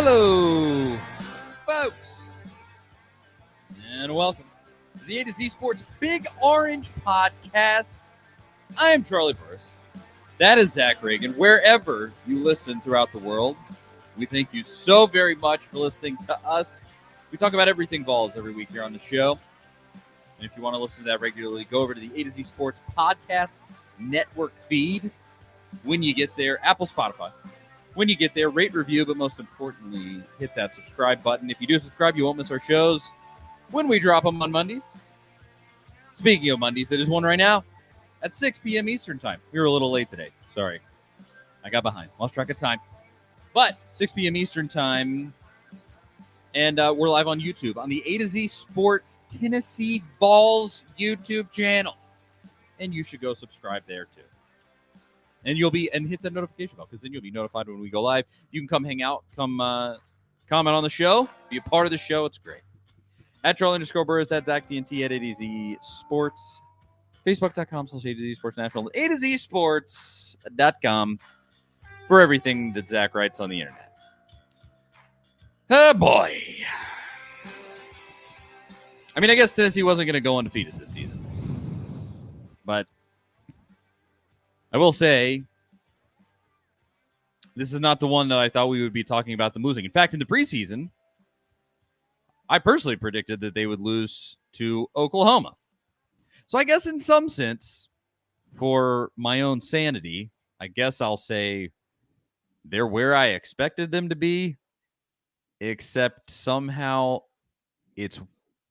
Hello, folks, and welcome to the A to Z Sports Big Orange Podcast. I am Charlie Burris. That is Zach Reagan. Wherever you listen throughout the world, we thank you so very much for listening to us. We talk about everything Vols every week here on the show. And if you want to listen to that regularly, go over to the A to Z Sports Podcast Network feed. When you get there, Apple, Spotify. When you get there, rate, review, but most importantly, hit that subscribe button. If you do subscribe, you won't miss our shows when we drop them on Mondays. Speaking of Mondays, it is one right now at 6 p.m. Eastern Time. We were a little late today. Sorry. I got behind. Lost track of time. But 6 p.m. Eastern Time, and we're live on YouTube on the A to Z Sports Tennessee Vols YouTube channel. And you should go subscribe there, too. And hit the notification bell, because then you'll be notified when we go live. You can come hang out, come comment on the show, be a part of the show. It's great. At Charlie_Burris, at Zach TNT, at A to Z Sports, Facebook.com/A to Z Sports National, A to Z Sports.com for everything that Zach writes on the internet. Oh boy. I mean, I guess Tennessee wasn't going to go undefeated this season, but I will say, this is not the one that I thought we would be talking about them losing. In fact, in the preseason, I personally predicted that they would lose to Oklahoma. So I guess in some sense, for my own sanity, I guess I'll say they're where I expected them to be, except somehow it's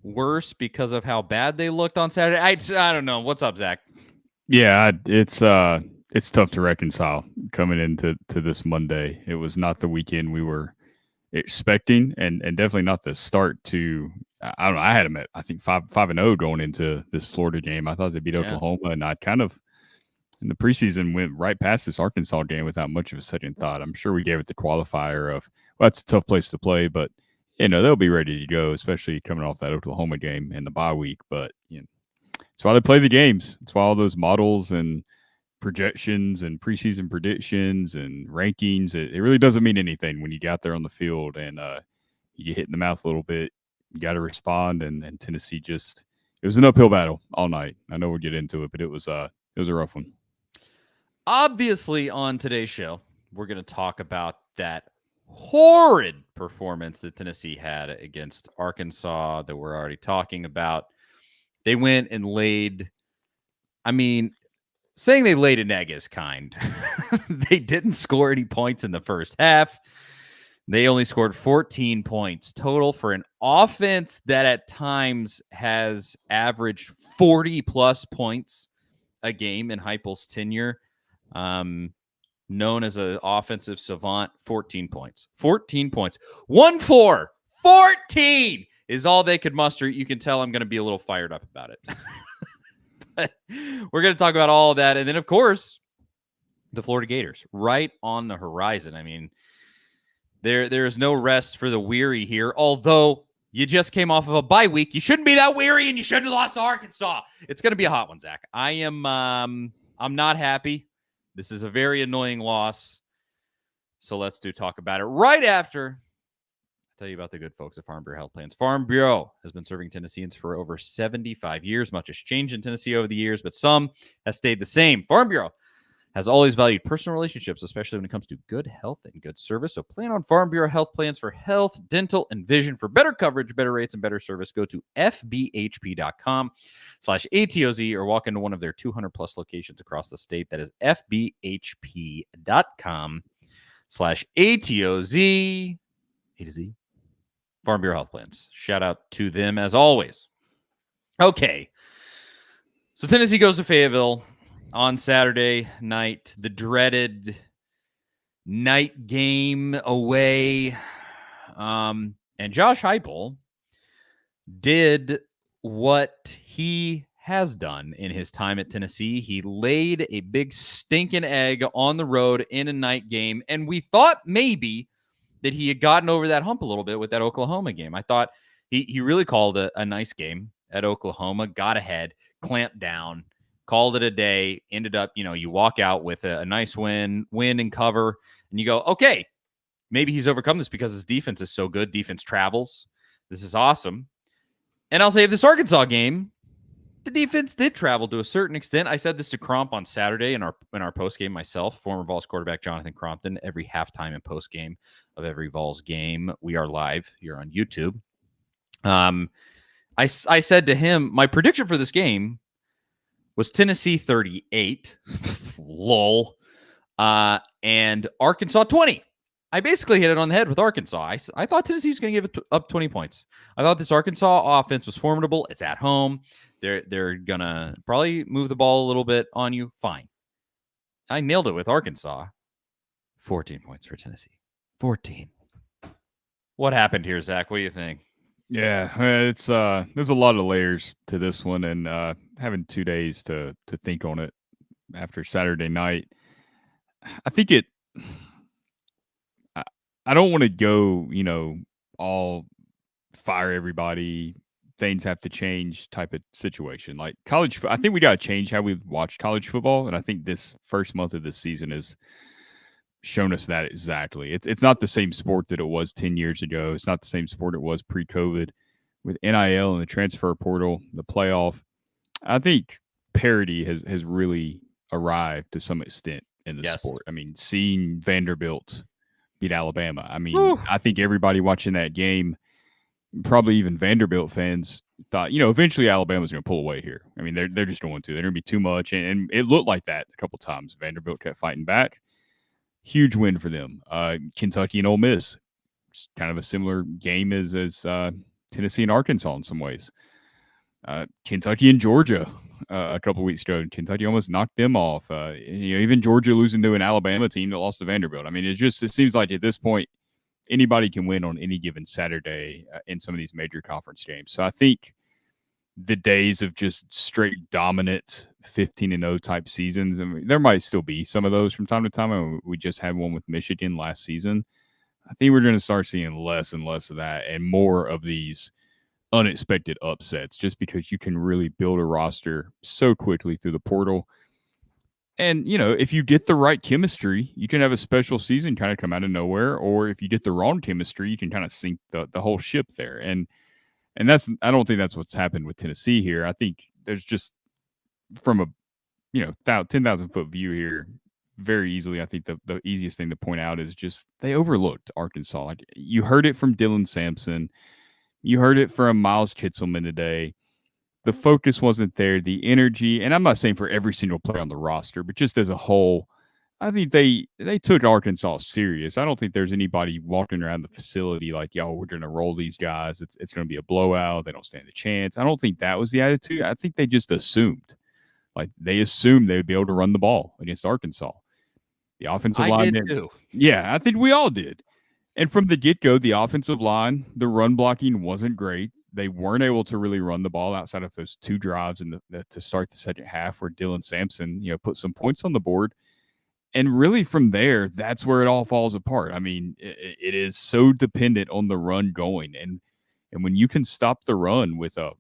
worse because of how bad they looked on Saturday. I don't know. What's up, Zach? Yeah, it's tough to reconcile coming into this Monday. It was not the weekend we were expecting, and definitely not the start to. I don't know. I had them at, I think, 5-0 going into this Florida game. I thought they beat Oklahoma, and I kind of in the preseason went right past this Arkansas game without much of a second thought. I'm sure we gave it the qualifier of, well, that's a tough place to play, but they'll be ready to go, especially coming off that Oklahoma game in the bye week. But that's why they play the games. That's why all those models and projections and preseason predictions and rankings, it really doesn't mean anything when you get out there on the field and you get hit in the mouth a little bit. You got to respond, and Tennessee it was an uphill battle all night. I know we'll get into it, but it was a rough one. Obviously, on today's show, we're going to talk about that horrid performance that Tennessee had against Arkansas that we're already talking about. They went and laid, saying they laid an egg is kind. They didn't score any points in the first half. They only scored 14 points total for an offense that at times has averaged 40-plus points a game in Heupel's tenure. Known as an offensive savant, 14 points. 14 points. 1-4. 14 is all they could muster. You can tell I'm going to be a little fired up about it. But we're going to talk about all of that. And then, of course, the Florida Gators right on the horizon. I mean, there's no rest for the weary here. Although you just came off of a bye week, you shouldn't be that weary, and you shouldn't have lost to Arkansas. It's going to be a hot one, Zach. I'm not happy. This is a very annoying loss. So let's talk about it right after I tell you about the good folks at Farm Bureau Health Plans. Farm Bureau has been serving Tennesseans for over 75 years. Much has changed in Tennessee over the years, but some has stayed the same. Farm Bureau has always valued personal relationships, especially when it comes to good health and good service. So plan on Farm Bureau Health Plans for health, dental, and vision. For better coverage, better rates, and better service, go to fbhp.com/ATOZ or walk into one of their 200-plus locations across the state. That is fbhp.com/ATOZ. A to Z. Farm Bureau Health Plans. Shout out to them as always. Okay. So Tennessee goes to Fayetteville on Saturday night, the dreaded night game away. And Josh Heupel did what he has done in his time at Tennessee. He laid a big stinking egg on the road in a night game, and we thought maybe that he had gotten over that hump a little bit with that Oklahoma game. I thought he really called a nice game at Oklahoma, got ahead, clamped down, called it a day, ended up, you walk out with a nice win and cover, and you go, okay, maybe he's overcome this because his defense is so good. Defense travels. This is awesome. And I'll say this Arkansas game, the defense did travel to a certain extent. I said this to Cromp on Saturday in our post game myself, former Vols quarterback Jonathan Crompton. Every halftime and post game of every Vols game, we are live here on YouTube. I said to him, my prediction for this game was Tennessee 38, lol, and Arkansas 20. I basically hit it on the head with Arkansas. I thought Tennessee was going to give it up 20 points. I thought this Arkansas offense was formidable. It's at home. They're going to probably move the ball a little bit on you. Fine. I nailed it with Arkansas. 14 points for Tennessee. 14. What happened here, Zach? What do you think? Yeah, it's there's a lot of layers to this one, and having 2 days to think on it after Saturday night, I think it. I don't want to go, all fire everybody. Things have to change type of situation. Like college, I think we got to change how we watch college football, and I think this first month of this season has shown us that exactly. It's not the same sport that it was 10 years ago. It's not the same sport it was pre-COVID with NIL and the transfer portal, the playoff. I think parity has really arrived to some extent in the sport. I mean, seeing Vanderbilt beat Alabama. I mean, Whew. I think everybody watching that game, probably even Vanderbilt fans, thought, eventually Alabama's going to pull away here. I mean, they're just going to. They're going to be too much, and it looked like that a couple times. Vanderbilt kept fighting back. Huge win for them. Kentucky and Ole Miss, kind of a similar game as Tennessee and Arkansas in some ways. Kentucky and Georgia a couple weeks ago. Kentucky almost knocked them off. Even Georgia losing to an Alabama team that lost to Vanderbilt. I mean, it seems like at this point, anybody can win on any given Saturday in some of these major conference games. So I think the days of just straight dominant 15-0 type seasons, I mean, there might still be some of those from time to time. I mean, we just had one with Michigan last season. I think we're going to start seeing less and less of that and more of these unexpected upsets, just because you can really build a roster so quickly through the portal. And, if you get the right chemistry, you can have a special season kind of come out of nowhere. Or if you get the wrong chemistry, you can kind of sink the whole ship there. And I don't think that's what's happened with Tennessee here. I think there's just, from a 10,000 foot view here, very easily, I think the easiest thing to point out is just they overlooked Arkansas. Like, you heard it from Dylan Sampson, you heard it from Miles Kitselman today. The focus wasn't there, the energy, and I'm not saying for every single player on the roster, but just as a whole, I think they took Arkansas serious. I don't think there's anybody walking around the facility like, yo, we're going to roll these guys. It's going to be a blowout. They don't stand a chance. I don't think that was the attitude. I think they just assumed. Like, they assumed they would be able to run the ball against Arkansas. The offensive line. I did too. Yeah, I think we all did. And from the get-go, the offensive line, the run blocking wasn't great. They weren't able to really run the ball outside of those 2 drives to start the second half where Dylan Sampson, put some points on the board. And really from there, that's where it all falls apart. I mean, it is so dependent on the run going. And when you can stop the run with a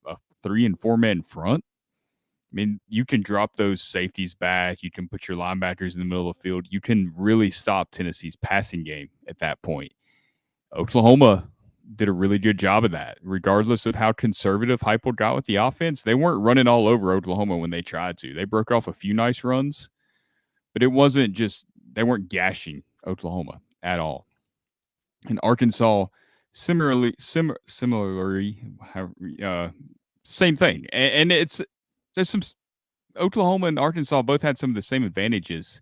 3 and 4 man front, I mean, you can drop those safeties back. You can put your linebackers in the middle of the field. You can really stop Tennessee's passing game at that point. Oklahoma did a really good job of that. Regardless of how conservative Heupel got with the offense, they weren't running all over Oklahoma when they tried to. They broke off a few nice runs, but it wasn't just – they weren't gashing Oklahoma at all. And Arkansas, similarly, same thing. And there's some – Oklahoma and Arkansas both had some of the same advantages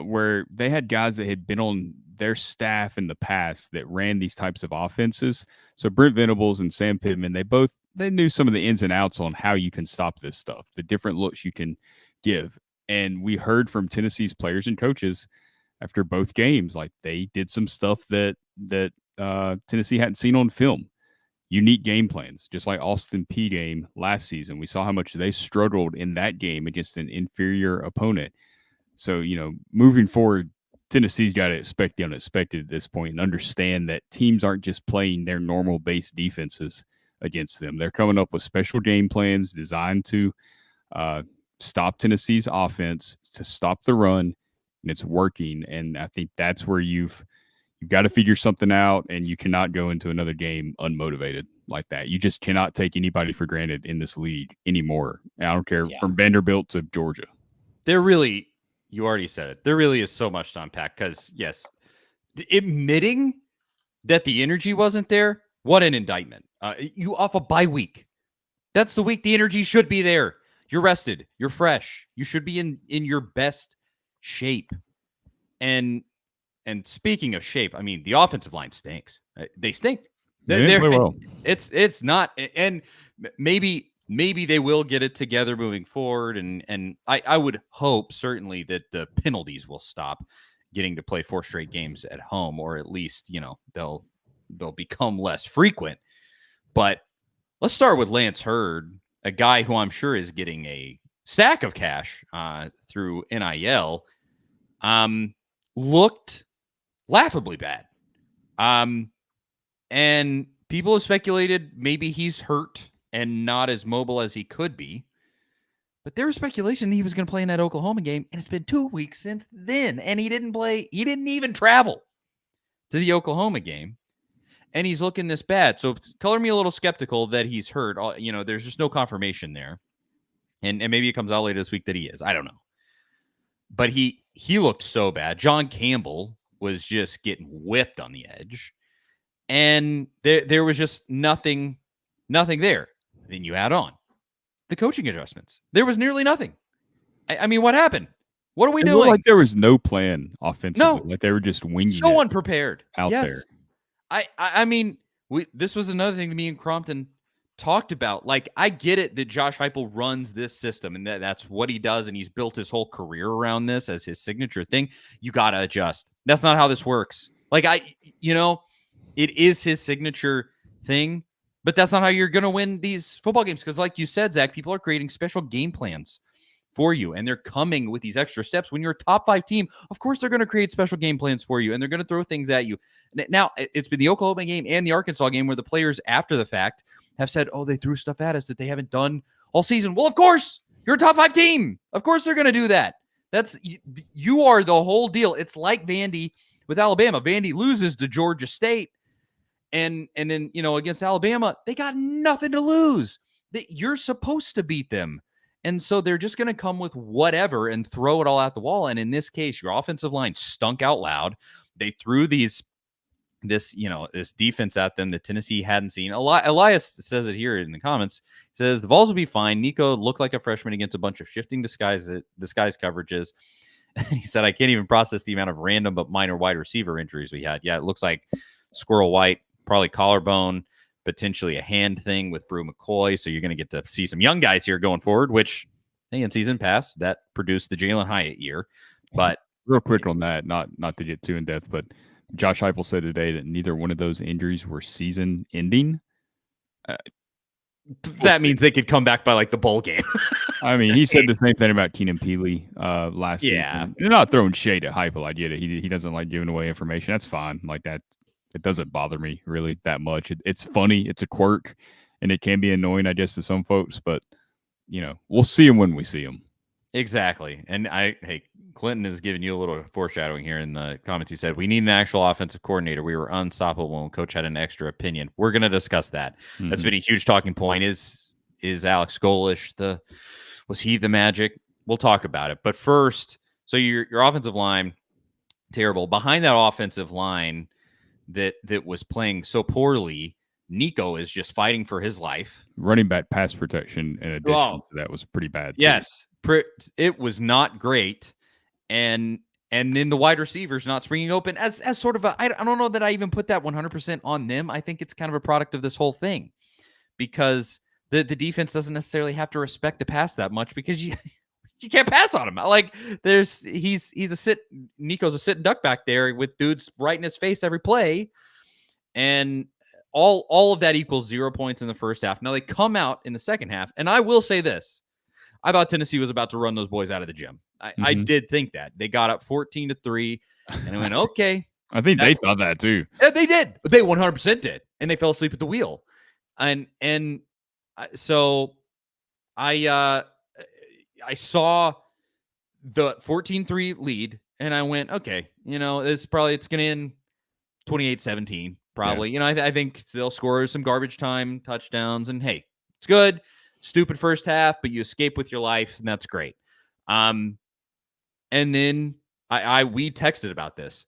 where they had guys that had been on their staff in the past that ran these types of offenses. So Brent Venables and Sam Pittman, they knew some of the ins and outs on how you can stop this stuff, the different looks you can give. And we heard from Tennessee's players and coaches after both games, like they did some stuff that Tennessee hadn't seen on film. Unique game plans, just like Austin Peay game last season. We saw how much they struggled in that game against an inferior opponent. So, moving forward, Tennessee's got to expect the unexpected at this point and understand that teams aren't just playing their normal base defenses against them. They're coming up with special game plans designed to stop Tennessee's offense, to stop the run, and it's working. And I think that's where you've You've got to figure something out, and you cannot go into another game unmotivated like that. You just cannot take anybody for granted in this league anymore. I don't care Yeah. from Vanderbilt to Georgia. There really, you already said it. There really is so much to unpack because, yes, admitting that the energy wasn't there, what an indictment. You off a bye week. That's the week the energy should be there. You're rested. You're fresh. You should be in your best shape. And speaking of shape, I mean, the offensive line stinks. They stink. They didn't play well. It's not, and maybe they will get it together moving forward. And I would hope certainly that the penalties will stop getting to play 4 straight games at home, or at least, they'll become less frequent. But let's start with Lance Hurd, a guy who I'm sure is getting a stack of cash through NIL. Looked laughably bad. And people have speculated maybe he's hurt and not as mobile as he could be. But there was speculation he was going to play in that Oklahoma game, and it's been 2 weeks since then, and he didn't play. He didn't even travel to the Oklahoma game, and he's looking this bad. So color me a little skeptical that he's hurt. There's just no confirmation there, and maybe it comes out later this week that he is. I don't know. But he looked so bad. John Campbell was just getting whipped on the edge, and there was just nothing there. Then you add on the coaching adjustments. There was nearly nothing. I mean, what happened? What are we doing? Like there was no plan offensively. No. Like they were just winging it. So unprepared out there. I mean, this was another thing that me and Crompton talked about. Like, I get it that Josh Heupel runs this system and that's what he does, and he's built his whole career around this as his signature thing. You got to adjust. That's not how this works. Like, it is his signature thing, but that's not how you're going to win these football games. Because like you said, Zach, people are creating special game plans for you, and they're coming with these extra steps. When you're a top 5 team, of course they're going to create special game plans for you, and they're going to throw things at you. Now, it's been the Oklahoma game and the Arkansas game where the players after the fact have said, oh, they threw stuff at us that they haven't done all season. Well, of course, you're a top 5 team. Of course they're going to do that. You are the whole deal. It's like Vandy with Alabama. Vandy loses to Georgia State, and then, against Alabama, they got nothing to lose. You're supposed to beat them. And so they're just going to come with whatever and throw it all out the wall. And in this case, your offensive line stunk out loud. They threw this defense at them that Tennessee hadn't seen. Elias says it here in the comments. He says the Vols will be fine. Nico looked like a freshman against a bunch of shifting disguise coverages. He said, I can't even process the amount of random but minor wide receiver injuries we had. Yeah, it looks like Squirrel White, probably collarbone, potentially a hand thing with Brew McCoy. So you're going to get to see some young guys here going forward, which in season past that produced the Jalen Hyatt year. But real quick on that, not to get too in depth, but Josh Heupel said today that neither one of those injuries were season ending. That means they could come back by like the bowl game. I mean, he said the same thing about Keenan Peely last season. They're not throwing shade at Heupel. I get it. He doesn't like giving away information. That's fine. Like that. It doesn't bother me really that much. It's funny. It's a quirk, and it can be annoying, I guess, to some folks. But we'll see them when we see them. Exactly. And Clinton is giving you a little foreshadowing here in the comments. He said, we need an actual offensive coordinator. We were unstoppable when coach had an extra opinion. We're going to discuss that. Mm-hmm. That's been a huge talking point. Is Alex Golish was he the magic? We'll talk about it. But first, so your offensive line, terrible. Behind that offensive line that was playing so poorly, Nico is just fighting for his life. Running back pass protection in addition to that was pretty bad too. Yes. It was not great. And then the wide receivers not springing open as sort of I don't know that I even put that 100% on them. I think it's kind of a product of this whole thing, because the defense doesn't necessarily have to respect the pass that much, because you can't pass on him. Like he's Nico's a sit and duck back there with dudes right in his face every play. And all of that equals 0 points in the first half. Now they come out in the second half, and I will say this. I thought Tennessee was about to run those boys out of the gym. I did think that. They got up 14-3, and I went, okay. I think they thought that too. Yeah, they did. They 100% did, and they fell asleep at the wheel. So I saw the 14-3 lead, and I went, okay, it's going to end 28-17, probably. You know, I think they'll score some garbage time touchdowns, and hey, it's good. Stupid first half, but you escape with your life, and that's great. And then we texted about this.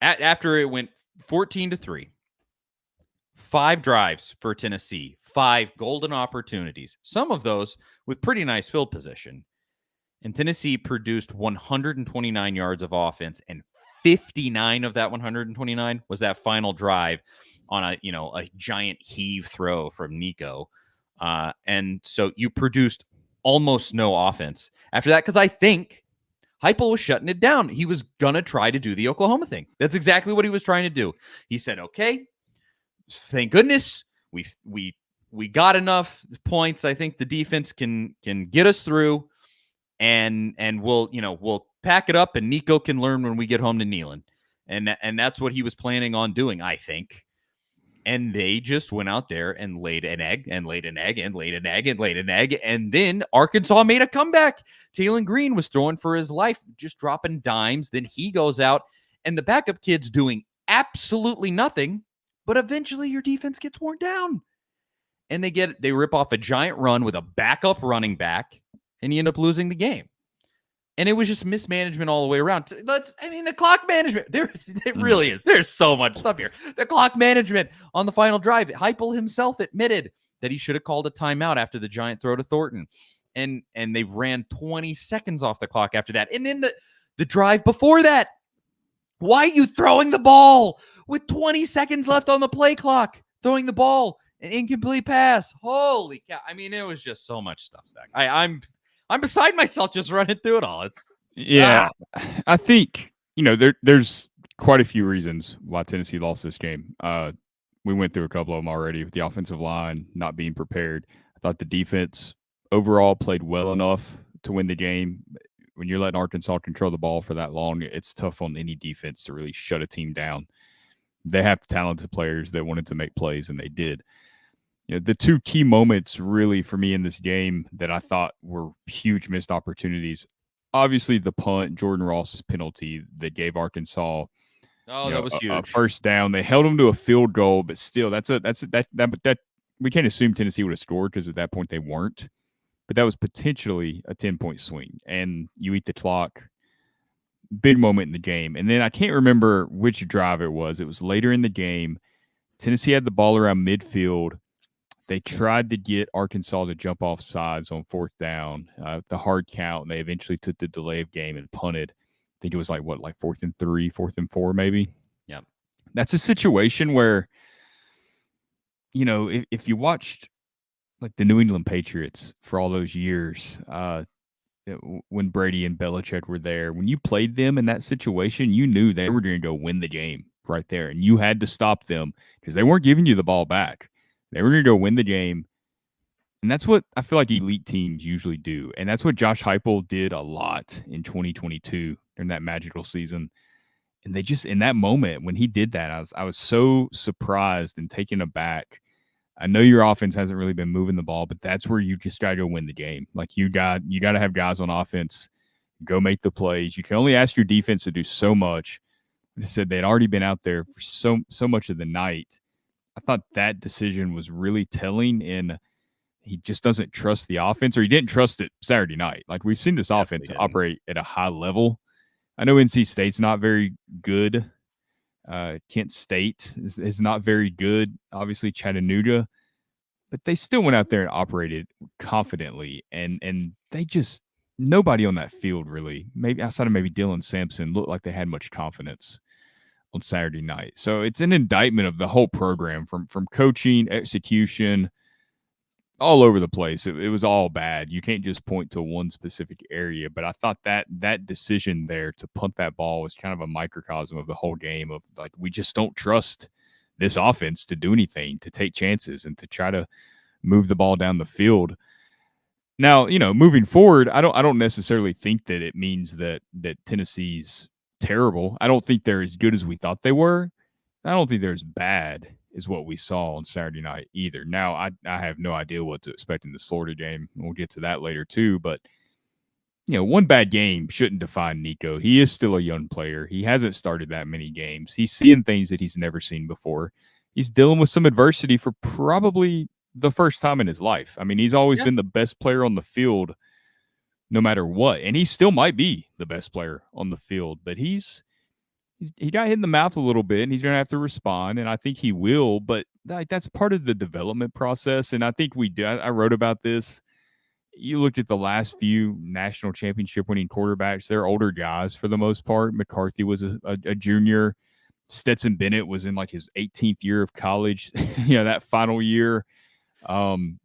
After it went 14-3, 5 drives for Tennessee, 5 golden opportunities, some of those with pretty nice field position. And Tennessee produced 129 yards of offense, and 59 of that 129 was that final drive on a giant heave throw from Nico. And so you produced almost no offense after that, because I think Heupel was shutting it down. He was going to try to do the Oklahoma thing. That's exactly what he was trying to do. He said, okay, thank goodness we got enough points. I think the defense can get us through, and we'll pack it up, and Nico can learn when we get home to Neyland. And that's what he was planning on doing, I think. And they just went out there and laid an egg and laid an egg and laid an egg and laid an egg. And then Arkansas made a comeback. Taylon Green was throwing for his life, just dropping dimes. Then he goes out, and the backup kid's doing absolutely nothing. But eventually your defense gets worn down. And they rip off a giant run with a backup running back, and you end up losing the game. And it was just mismanagement all the way around. The clock management, it really is. There's so much stuff here. The clock management on the final drive. Heupel himself admitted that he should have called a timeout after the giant throw to Thornton. And they ran 20 seconds off the clock after that. And then the drive before that, why are you throwing the ball with 20 seconds left on the play clock? Throwing the ball, an incomplete pass. Holy cow. I mean, it was just so much stuff, Zach. I'm beside myself just running through it all. I think, there's quite a few reasons why Tennessee lost this game. We went through a couple of them already with the offensive line not being prepared. I thought the defense overall played well enough to win the game. When you're letting Arkansas control the ball for that long, it's tough on any defense to really shut a team down. They have talented players that wanted to make plays, and they did. The 2 key moments really for me in this game that I thought were huge missed opportunities. Obviously, the punt, Jordan Ross's penalty that gave Arkansas that was huge. A first down. They held them to a field goal, but still, that we can't assume Tennessee would have scored, because at that point they weren't. But that was potentially a 10-point swing, and you eat the clock. Big moment in the game. And then I can't remember which drive it was. It was later in the game. Tennessee had the ball around midfield. They tried to get Arkansas to jump off sides on 4th down, the hard count, and they eventually took the delay of game and punted. I think it was like 4th and 3, 4th and 4, maybe. Yeah. That's a situation where, if you watched like the New England Patriots for all those years, when Brady and Belichick were there, when you played them in that situation, you knew they were going to go win the game right there, and you had to stop them because they weren't giving you the ball back. They were going to go win the game. And that's what I feel like elite teams usually do. And that's what Josh Heupel did a lot in 2022 during that magical season. And they just, in that moment when he did that, I was so surprised and taken aback. I know your offense hasn't really been moving the ball, but that's where you just got to go win the game. Like you got to have guys on offense, go make the plays. You can only ask your defense to do so much. Like I said, they'd already been out there for so much of the night. I thought that decision was really telling, and he just doesn't trust the offense, or he didn't trust it Saturday night. Like, we've seen this offense operate at a high level. I know NC State's not very good. Kent State is not very good. Obviously, Chattanooga. But they still went out there and operated confidently, and they just – nobody on that field really, maybe outside of maybe Dylan Sampson, looked like they had much confidence on Saturday night. So it's an indictment of the whole program, from coaching, execution, all over the place. It was all bad. You can't just point to one specific area, but I thought that decision there to punt that ball was kind of a microcosm of the whole game of, like, we just don't trust this offense to do anything, to take chances, and to try to move the ball down the field. Now, moving forward, I don't necessarily think that it means that Tennessee's terrible. I don't think they're as good as we thought they were. I don't think they're as bad as what we saw on Saturday night either. Now, I have no idea what to expect in this Florida game. We'll get to that later too, but one bad game shouldn't define Nico. He is still a young player. He hasn't started that many games. He's seeing things that he's never seen before. He's dealing with some adversity for probably the first time in his life. I mean, he's always been the best player on the field no matter what. And he still might be the best player on the field, but he got hit in the mouth a little bit, and he's going to have to respond, and I think he will, but that's part of the development process, and I think we do. I wrote about this. You look at the last few national championship winning quarterbacks, they're older guys for the most part. McCarthy was a junior. Stetson Bennett was in like his 18th year of college, that final year.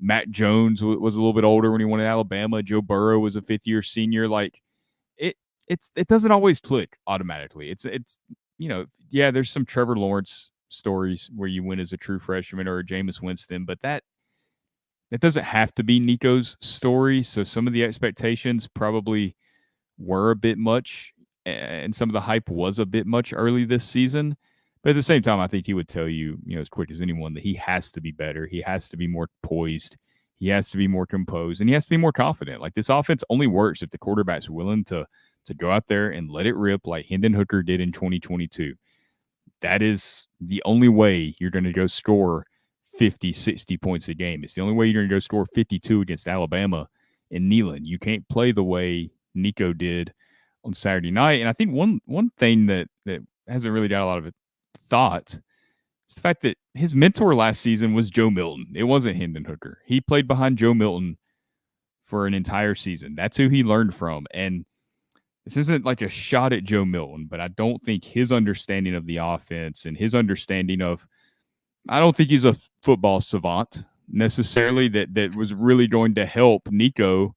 Matt Jones was a little bit older when he went to Alabama. Joe Burrow was a fifth-year senior. Like, it doesn't always click automatically. It's there's some Trevor Lawrence stories where you win as a true freshman or a Jameis Winston, but that doesn't have to be Nico's story. So some of the expectations probably were a bit much, and some of the hype was a bit much early this season. But at the same time, I think he would tell you, as quick as anyone, that he has to be better. He has to be more poised. He has to be more composed, and he has to be more confident. Like, this offense only works if the quarterback's willing to go out there and let it rip like Hendon Hooker did in 2022. That is the only way you're going to go score 50, 60 points a game. It's the only way you're going to go score 52 against Alabama in Neyland. You can't play the way Nico did on Saturday night. And I think one thing that hasn't really got a lot of thought is the fact that his mentor last season was Joe Milton. It wasn't Hendon Hooker. He played behind Joe Milton for an entire season. That's who he learned from. And this isn't like a shot at Joe Milton, but I don't think his understanding of the offense and his understanding of, I don't think he's a football savant necessarily that was really going to help Nico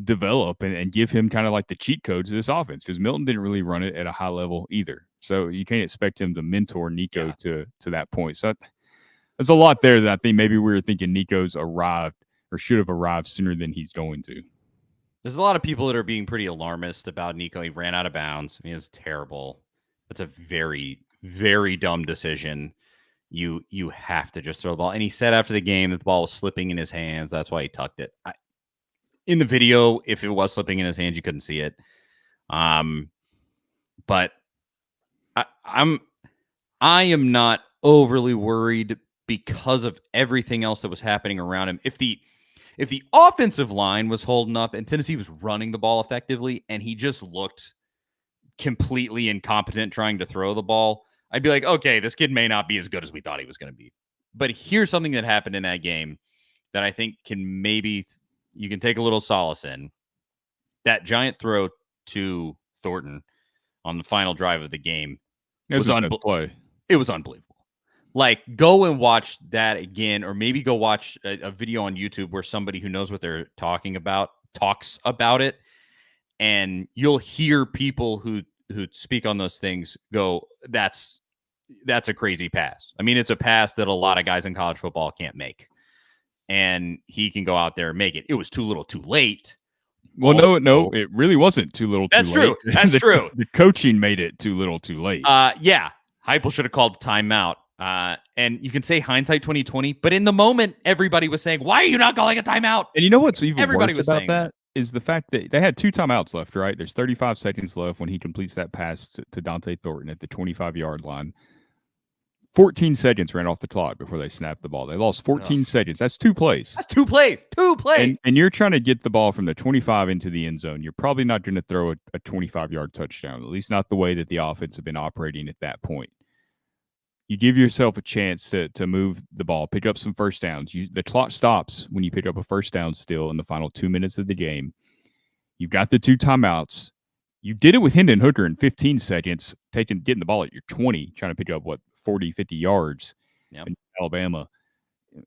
develop and give him kind of like the cheat codes of this offense, because Milton didn't really run it at a high level either. So you can't expect him to mentor Nico to that point. So there's a lot there that I think maybe we were thinking Nico's arrived or should have arrived sooner than he's going to. There's a lot of people that are being pretty alarmist about Nico. He ran out of bounds. I mean, it's terrible. That's a very, very dumb decision. You have to just throw the ball. And he said after the game that the ball was slipping in his hands. That's why he tucked it. In the video, if it was slipping in his hands, you couldn't see it. But I am not overly worried because of everything else that was happening around him. If the offensive line was holding up and Tennessee was running the ball effectively and he just looked completely incompetent trying to throw the ball, I'd be like, okay, this kid may not be as good as we thought he was going to be. But here's something that happened in that game that I think you can take a little solace in. That giant throw to Thornton on the final drive of the game was unbelievable. It was unbelievable. Like, go and watch that again, or maybe go watch a video on YouTube where somebody who knows what they're talking about talks about it, and you'll hear people who speak on those things go, that's a crazy pass. I mean, it's a pass that a lot of guys in college football can't make, and he can go out there and make it. It was too little too late. Well, no, it really wasn't too little too late. That's true. That's true. The coaching made it too little too late. Yeah. Heupel should have called the timeout. And you can say hindsight 2020, but in the moment, everybody was saying, why are you not calling a timeout? And you know what's even worse about that that is the fact that they had 2 timeouts left, right? There's 35 seconds left when he completes that pass to Dante Thornton at the 25-yard line. 14 seconds ran off the clock before they snapped the ball. They lost 14 seconds. That's 2 plays. That's 2 plays. 2 plays. And you're trying to get the ball from the 25 into the end zone. You're probably not going to throw a 25-yard touchdown, at least not the way that the offense had been operating at that point. You give yourself a chance to move the ball, pick up some first downs. The clock stops when you pick up a first down still in the final 2 minutes of the game. You've got the 2 timeouts. You did it with Hendon Hooker in 15 seconds, getting the ball at your 20, trying to pick up, 40, 50 yards in Alabama.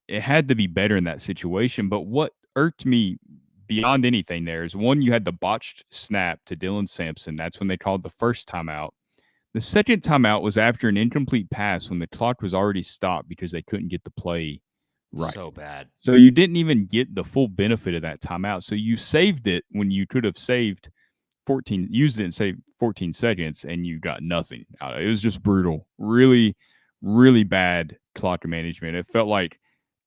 It had to be better in that situation. But what irked me beyond anything there is, one, you had the botched snap to Dylan Sampson. That's when they called the first timeout. The second timeout was after an incomplete pass when the clock was already stopped because they couldn't get the play right. So bad. So you didn't even get the full benefit of that timeout. So you saved it when you could have used it and saved 14 seconds, and you got nothing out of it. It was just brutal. Really, really bad clock management. It felt like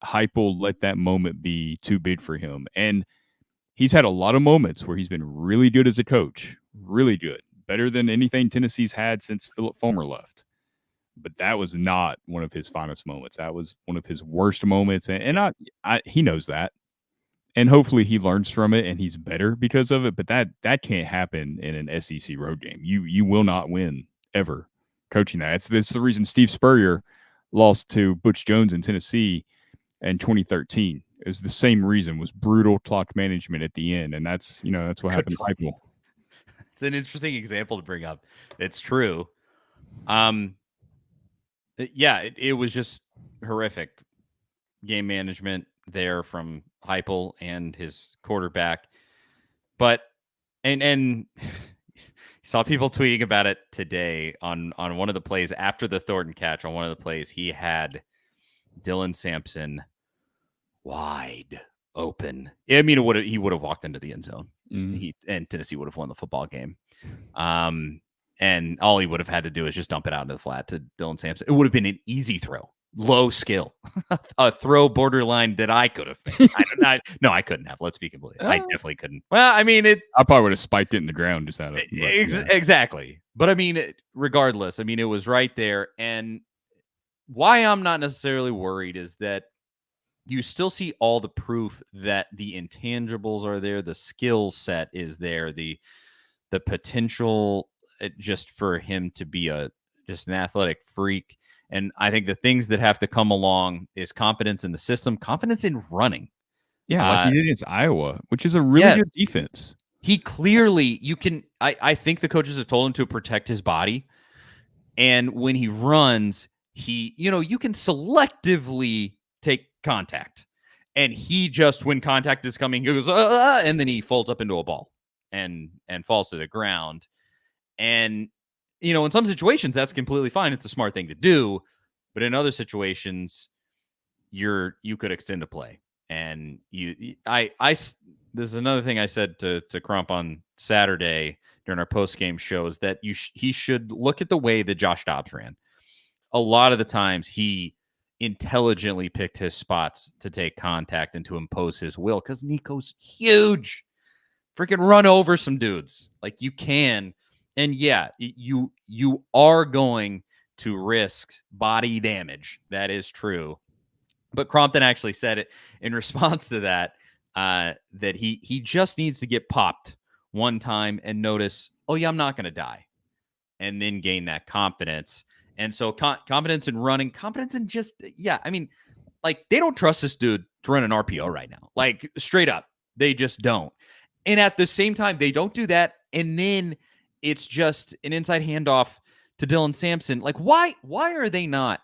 Heupel let that moment be too big for him. And he's had a lot of moments where he's been really good as a coach, really good, better than anything Tennessee's had since Philip Fulmer left. But that was not one of his finest moments. That was one of his worst moments, and he knows that. And hopefully he learns from it and he's better because of it. But that can't happen in an SEC road game. You will not win ever coaching that. That's the reason Steve Spurrier lost to Butch Jones in Tennessee in 2013. It was the same reason, was brutal clock management at the end. And that's what happened to Heupel. It's an interesting example to bring up. It's true. It was just horrific game management there from Heupel and his quarterback. But and saw people tweeting about it today on one of the plays after the Thornton catch. On one of the plays, he had Dylan Sampson wide open. I mean, he would have walked into the end zone. And Tennessee would have won the football game. And all he would have had to do is just dump it out into the flat to Dylan Sampson. It would have been an easy throw, low skill, a throw borderline that I could have made. I couldn't have. Let's be completely. I definitely couldn't. Well, I mean, I probably would have spiked it in the ground just out of exactly. But I mean, regardless, I mean, it was right there. And why I'm not necessarily worried is that you still see all the proof that the intangibles are there, the skill set is there, the potential just for him to be just an athletic freak. And I think the things that have to come along is confidence in the system, confidence in running. Yeah, like he did against Iowa, which is a really good defense. He clearly, I think the coaches have told him to protect his body. And when he runs, you can selectively take contact. And he just, when contact is coming, he goes, and then he folds up into a ball and falls to the ground. And, in some situations, that's completely fine. It's a smart thing to do. But in other situations, you could extend a play. And this is another thing I said to Crump on Saturday during our post-game shows, that he should look at the way that Josh Dobbs ran. A lot of the times he intelligently picked his spots to take contact and to impose his will, because Nico's huge. Freaking run over some dudes like you can. And yeah, you are going to risk body damage. That is true. But Crompton actually said it in response to that, that he just needs to get popped one time and notice, oh yeah, I'm not going to die. And then gain that confidence. And so confidence in running, confidence in they don't trust this dude to run an RPO right now. Like, straight up, they just don't. And at the same time, they don't do that. And then it's just an inside handoff to Dylan Sampson. Like, why are they not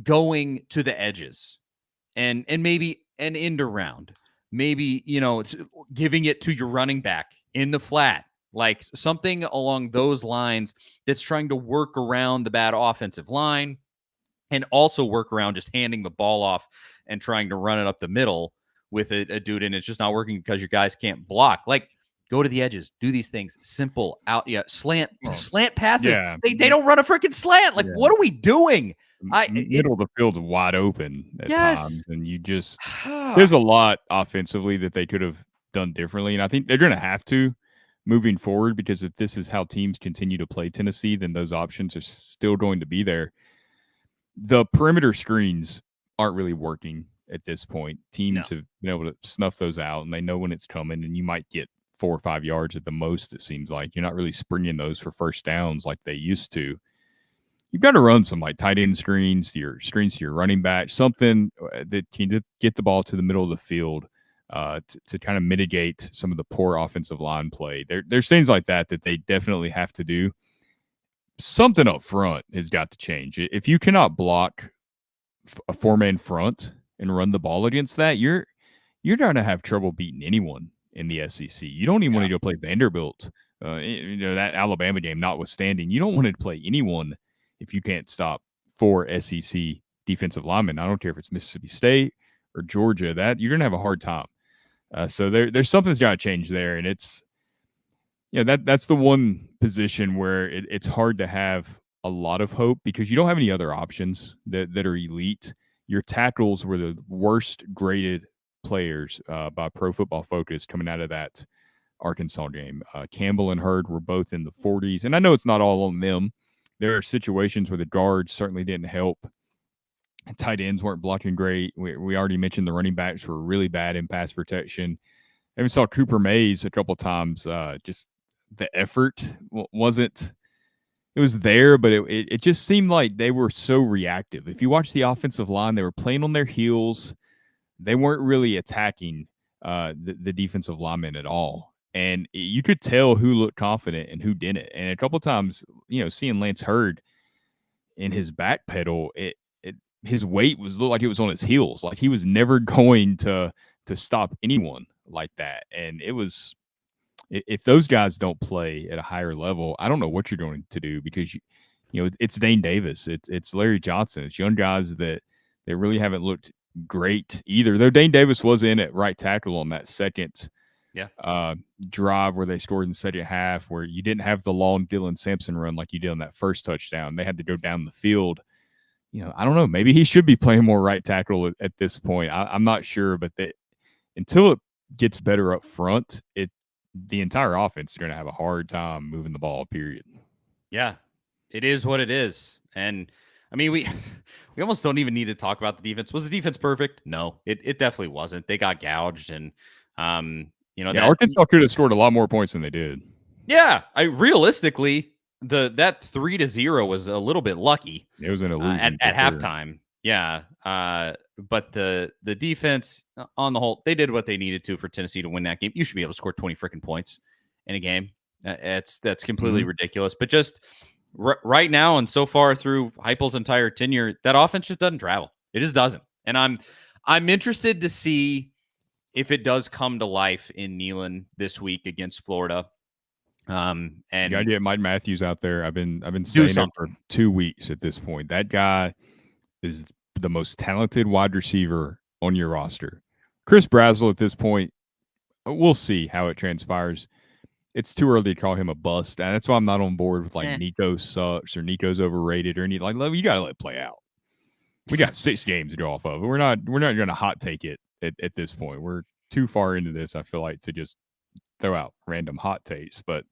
going to the edges and maybe an end around? Maybe, it's giving it to your running back in the flat. Like something along those lines that's trying to work around the bad offensive line and also work around just handing the ball off and trying to run it up the middle with a dude, and it's just not working because your guys can't block. Like, go to the edges, do these things, simple slant passes. Yeah. They don't run a freaking slant. Like, what are we doing? Middle of the field's wide open at times, and you just there's a lot offensively that they could have done differently, and I think they're going to have to moving forward, because if this is how teams continue to play Tennessee, then those options are still going to be there. The perimeter screens aren't really working at this point. Teams have been able to snuff those out, and they know when it's coming, and you might get 4 or 5 yards at the most, it seems like. You're not really springing those for first downs like they used to. You've got to run some like tight end screens to your running back, something that can get the ball to the middle of the field to kind of mitigate some of the poor offensive line play. There's things like that they definitely have to do. Something up front has got to change. If you cannot block a 4-man front and run the ball against that, you're going to have trouble beating anyone in the SEC. You don't even want to go play Vanderbilt. That Alabama game notwithstanding, you don't want to play anyone if you can't stop 4 SEC defensive linemen. I don't care if it's Mississippi State or Georgia. That you're going to have a hard time. So there's something's got to change there, and it's that's the one position where it's hard to have a lot of hope, because you don't have any other options that are elite. Your tackles were the worst graded players by Pro Football Focus coming out of that Arkansas game. Campbell and Hurd were both in the 40s, and I know it's not all on them. There are situations where the guards certainly didn't help. Tight ends weren't blocking great. We already mentioned the running backs were really bad in pass protection. I even saw Cooper Mays a couple of times. Just the effort wasn't. It was there, but it just seemed like they were so reactive. If you watch the offensive line, they were playing on their heels. They weren't really attacking the defensive linemen at all. And you could tell who looked confident and who didn't. And a couple of times, seeing Lance Hurd in his back pedal, his weight looked like it was on his heels. Like he was never going to stop anyone like that. And it was, if those guys don't play at a higher level, I don't know what you're going to do, because it's Dane Davis, it's Larry Johnson, it's young guys that they really haven't looked great either. Though Dane Davis was in at right tackle on that second drive where they scored in the second half, where you didn't have the long Dylan Sampson run like you did on that first touchdown. They had to go down the field. I don't know. Maybe he should be playing more right tackle at this point. I'm not sure, but until it gets better up front, the entire offense is going to have a hard time moving the ball, period. Yeah, it is what it is. And I mean, we almost don't even need to talk about the defense. Was the defense perfect? No, it definitely wasn't. They got gouged, and Arkansas could have scored a lot more points than they did. Yeah, realistically, that 3-0 was a little bit lucky. It was an illusion at halftime. Yeah, but the defense on the whole, they did what they needed to for Tennessee to win that game. You should be able to score 20 freaking points in a game. That's completely ridiculous. But just right now and so far through Heupel's entire tenure, that offense just doesn't travel. It just doesn't. And I'm interested to see if it does come to life in Neyland this week against Florida. And you gotta get Mike Matthews out there. I've been saying it for 2 weeks at this point. That guy is the most talented wide receiver on your roster. Chris Brazzell at this point, we'll see how it transpires. It's too early to call him a bust, and that's why I'm not on board with Nico sucks or Nico's overrated or anything. Like, you gotta let it play out. We got 6 games to go off of. We're not going to hot take it at this point. We're too far into this, I feel like, to just throw out random hot takes. But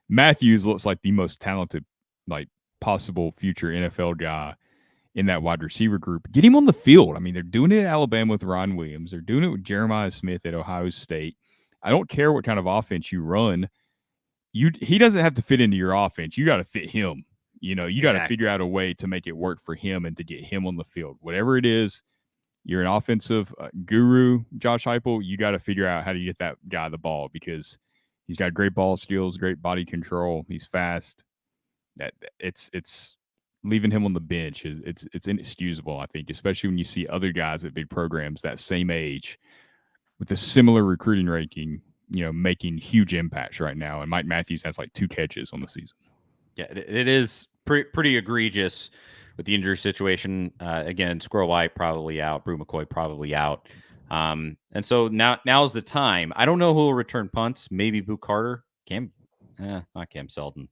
Matthews looks like the most talented, possible future NFL guy in that wide receiver group. Get him on the field. I mean, they're doing it at Alabama with Ron Williams. They're doing it with Jeremiah Smith at Ohio State. I don't care what kind of offense you run. He doesn't have to fit into your offense. You got to fit him. You got to figure out a way to make it work for him and to get him on the field. Whatever it is, you're an offensive guru, Josh Heupel. You got to figure out how to get that guy the ball, because he's got great ball skills, great body control. He's fast. That it's leaving him on the bench it's inexcusable, I think, especially when you see other guys at big programs that same age with a similar recruiting ranking, making huge impacts right now. And Mike Matthews has 2 catches on the season. Yeah, it is pretty egregious with the injury situation. Again, Squirrel White probably out, Brew McCoy probably out. And so now's the time. I don't know who will return punts. Maybe Boo Carter, not Cam Selden.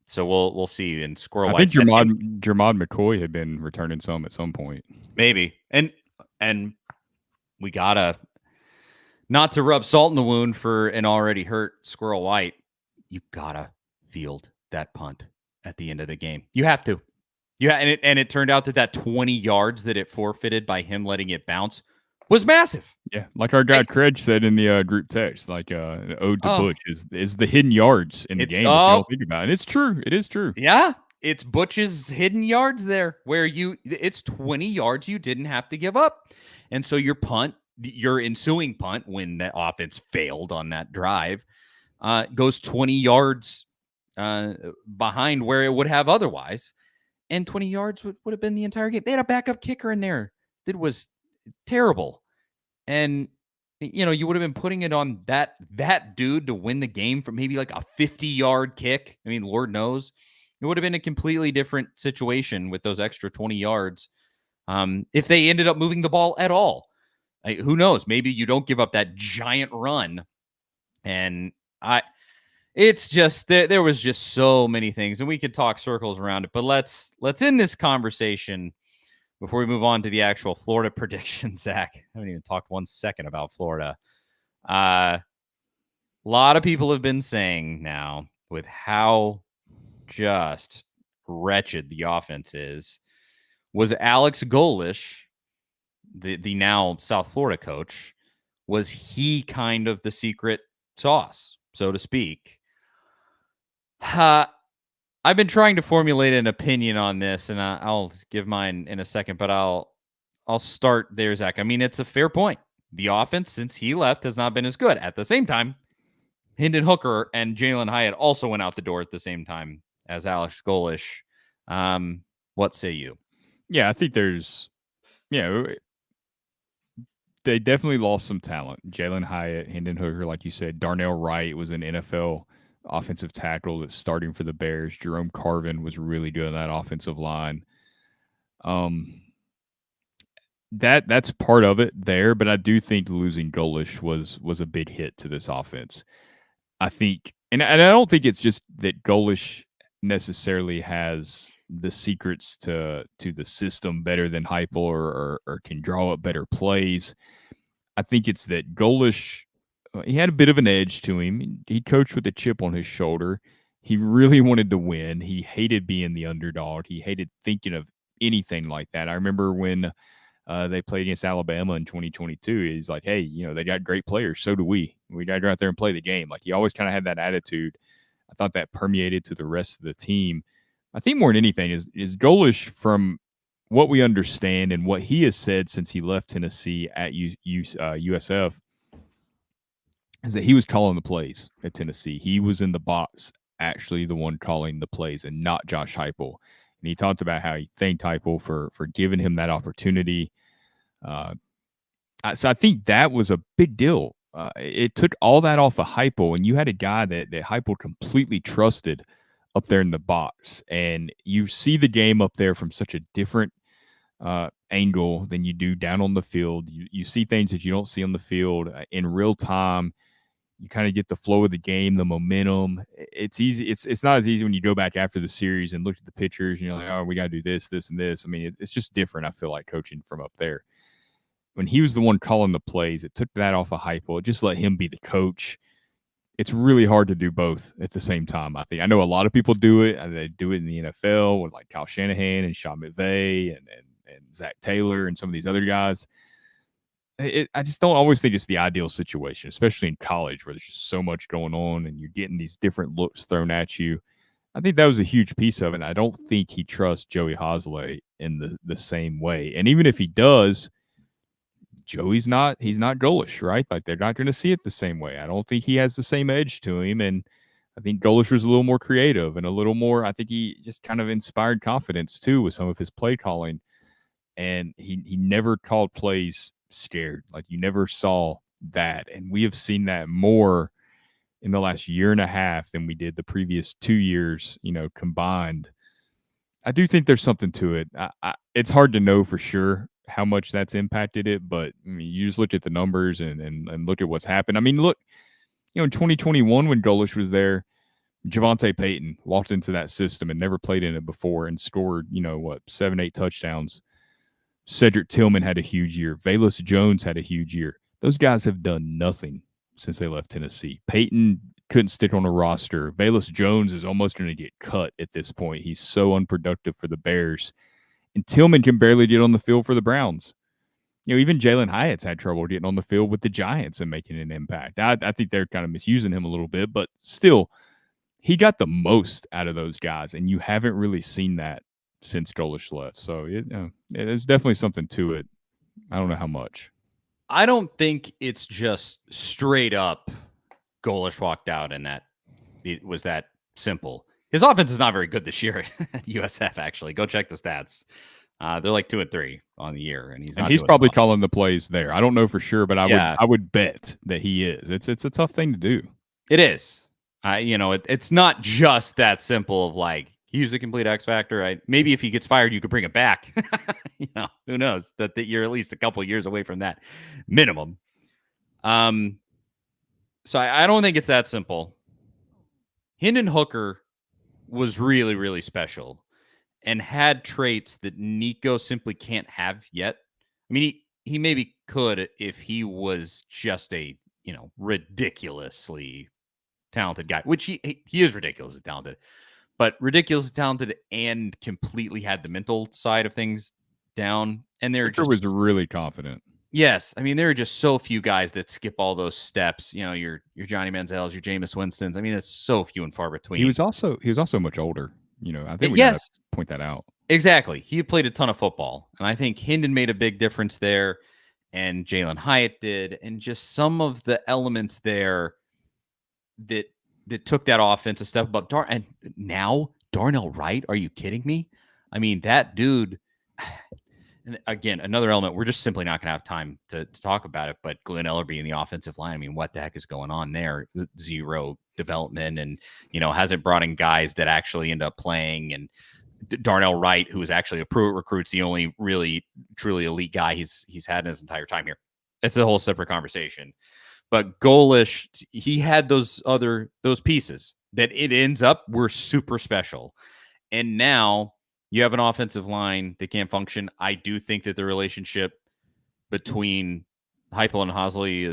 So we'll see. And Squirrel White. I think Jermod McCoy had been returning some at some point. Maybe. And we gotta, not to rub salt in the wound for an already hurt Squirrel White, you gotta field that punt at the end of the game. You have to. And it turned out that 20 yards that it forfeited by him letting it bounce was massive. Yeah, like our guy Craig said in the group text, an ode to Butch is the hidden yards in the game that you don't think about. And it's true. It is true. Yeah, it's Butch's hidden yards there, where it's 20 yards you didn't have to give up. And so your ensuing punt, when that offense failed on that drive, goes 20 yards behind where it would have otherwise. And 20 yards would have been the entire game. They had a backup kicker in there that was terrible. And, you would have been putting it on that dude to win the game from maybe a 50-yard kick. I mean, Lord knows. It would have been a completely different situation with those extra 20 yards if they ended up moving the ball at all. Who knows? Maybe you don't give up that giant run. And it's just there was just so many things, and we could talk circles around it. But let's end this conversation before we move on to the actual Florida prediction, Zach, I haven't even talked 1 second about Florida. A lot of people have been saying now, with how just wretched the offense is, was Alex Golish, the now South Florida coach, was he kind of the secret sauce, so to speak? I've been trying to formulate an opinion on this, and I'll give mine in a second, but I'll start there, Zach. I mean, it's a fair point. The offense, since he left, has not been as good. At the same time, Hendon Hooker and Jalen Hyatt also went out the door at the same time as Alex Golish. What say you? Yeah, I think they definitely lost some talent. Jalen Hyatt, Hendon Hooker, like you said, Darnell Wright was an NFL offensive tackle that's starting for the Bears. Jerome Carvin was really good on that offensive line. That's part of it there, but I do think losing Golish was a big hit to this offense. I think, and I don't think it's just that Golish necessarily has the secrets to the system better than Heupel or can draw up better plays. I think it's that Golish, he had a bit of an edge to him. He coached with a chip on his shoulder. He really wanted to win. He hated being the underdog. He hated thinking of anything like that. I remember when they played against Alabama in 2022. He's like, hey, they got great players. So do we. We got to go out there and play the game. Like, he always kind of had that attitude. I thought that permeated to the rest of the team. I think more than anything is Golish, from what we understand and what he has said since he left Tennessee at USF, is that he was calling the plays at Tennessee. He was in the box, actually the one calling the plays, and not Josh Heupel. And he talked about how he thanked Heupel for giving him that opportunity. So I think that was a big deal. It took all that off of Heupel, and you had a guy that Heupel completely trusted up there in the box. And you see the game up there from such a different angle than you do down on the field. You see things that you don't see on the field in real time. You kind of get the flow of the game, the momentum. It's easy. It's not as easy when you go back after the series and look at the pictures and you're like, oh, we got to do this, this, and this. I mean, it's just different, I feel like, coaching from up there. When he was the one calling the plays, it took that off of Heupel. It just let him be the coach. It's really hard to do both at the same time, I think. I know a lot of people do it. They do it in the NFL with like Kyle Shanahan and Sean McVay and Zach Taylor and some of these other guys. I just don't always think it's the ideal situation, especially in college where there's just so much going on and you're getting these different looks thrown at you. I think that was a huge piece of it. I don't think he trusts Joey Hosley in the same way. And even if he does, he's not Golish, right? Like, they're not going to see it the same way. I don't think he has the same edge to him. And I think Golish was a little more creative and a little more, I think he just kind of inspired confidence too with some of his play calling. And he never called plays scared. Like, you never saw that. And we have seen that more in the last year and a half than we did the previous 2 years, combined. I do think there's something to it. It's hard to know for sure how much that's impacted it, but I mean, you just look at the numbers and look at what's happened. I mean, look, in 2021 when Golish was there, Javonte Payton walked into that system and never played in it before and scored, 7-8 touchdowns. Cedric Tillman had a huge year. Velus Jones had a huge year. Those guys have done nothing since they left Tennessee. Payton couldn't stick on a roster. Velus Jones is almost going to get cut at this point. He's so unproductive for the Bears. And Tillman can barely get on the field for the Browns. Even Jalen Hyatt's had trouble getting on the field with the Giants and making an impact. I think they're kind of misusing him a little bit, but still, he got the most out of those guys, and you haven't really seen that since Golish left. So there's definitely something to it. I don't know how much. I don't think it's just straight up Golish walked out and that it was that simple. His offense is not very good this year at USF, actually. Go check the stats. They're like 2-3 on the year, and he's probably calling the plays there. I don't know for sure, but I would bet that he is. It's a tough thing to do. It is. It's not just that simple of like, he's the complete X factor, right? Maybe if he gets fired, you could bring it back. Who knows? That you're at least a couple of years away from that minimum. So I don't think it's that simple. Hendon Hooker was really, really special. and had traits that Nico simply can't have yet. I mean, he maybe could if he was just a, ridiculously talented guy, which he is ridiculously talented, but ridiculously talented and completely had the mental side of things down. And they're Hooker was really confident. Yes, I mean there are just so few guys that skip all those steps. Your Johnny Manziel's, your Jameis Winston's. I mean, it's so few and far between. He was also much older. I think we yes, gotta point that out. Exactly. He played a ton of football, and I think Hendon made a big difference there, and Jalen Hyatt did, and just some of the elements there that took that offense a step above. And now Darnell Wright, are you kidding me? I mean, that dude. And again, another element, we're just simply not going to have time to talk about it. But Glenn Ellerbe in the offensive line, I mean, what the heck is going on there? Zero development, and hasn't brought in guys that actually end up playing. And Darnell Wright, who is actually a pro recruit's the only really truly elite guy he's had in his entire time here. It's a whole separate conversation. But Golish, he had those pieces that it ends up were super special, and now you have an offensive line that can't function. I do think that the relationship between Heupel and Hasley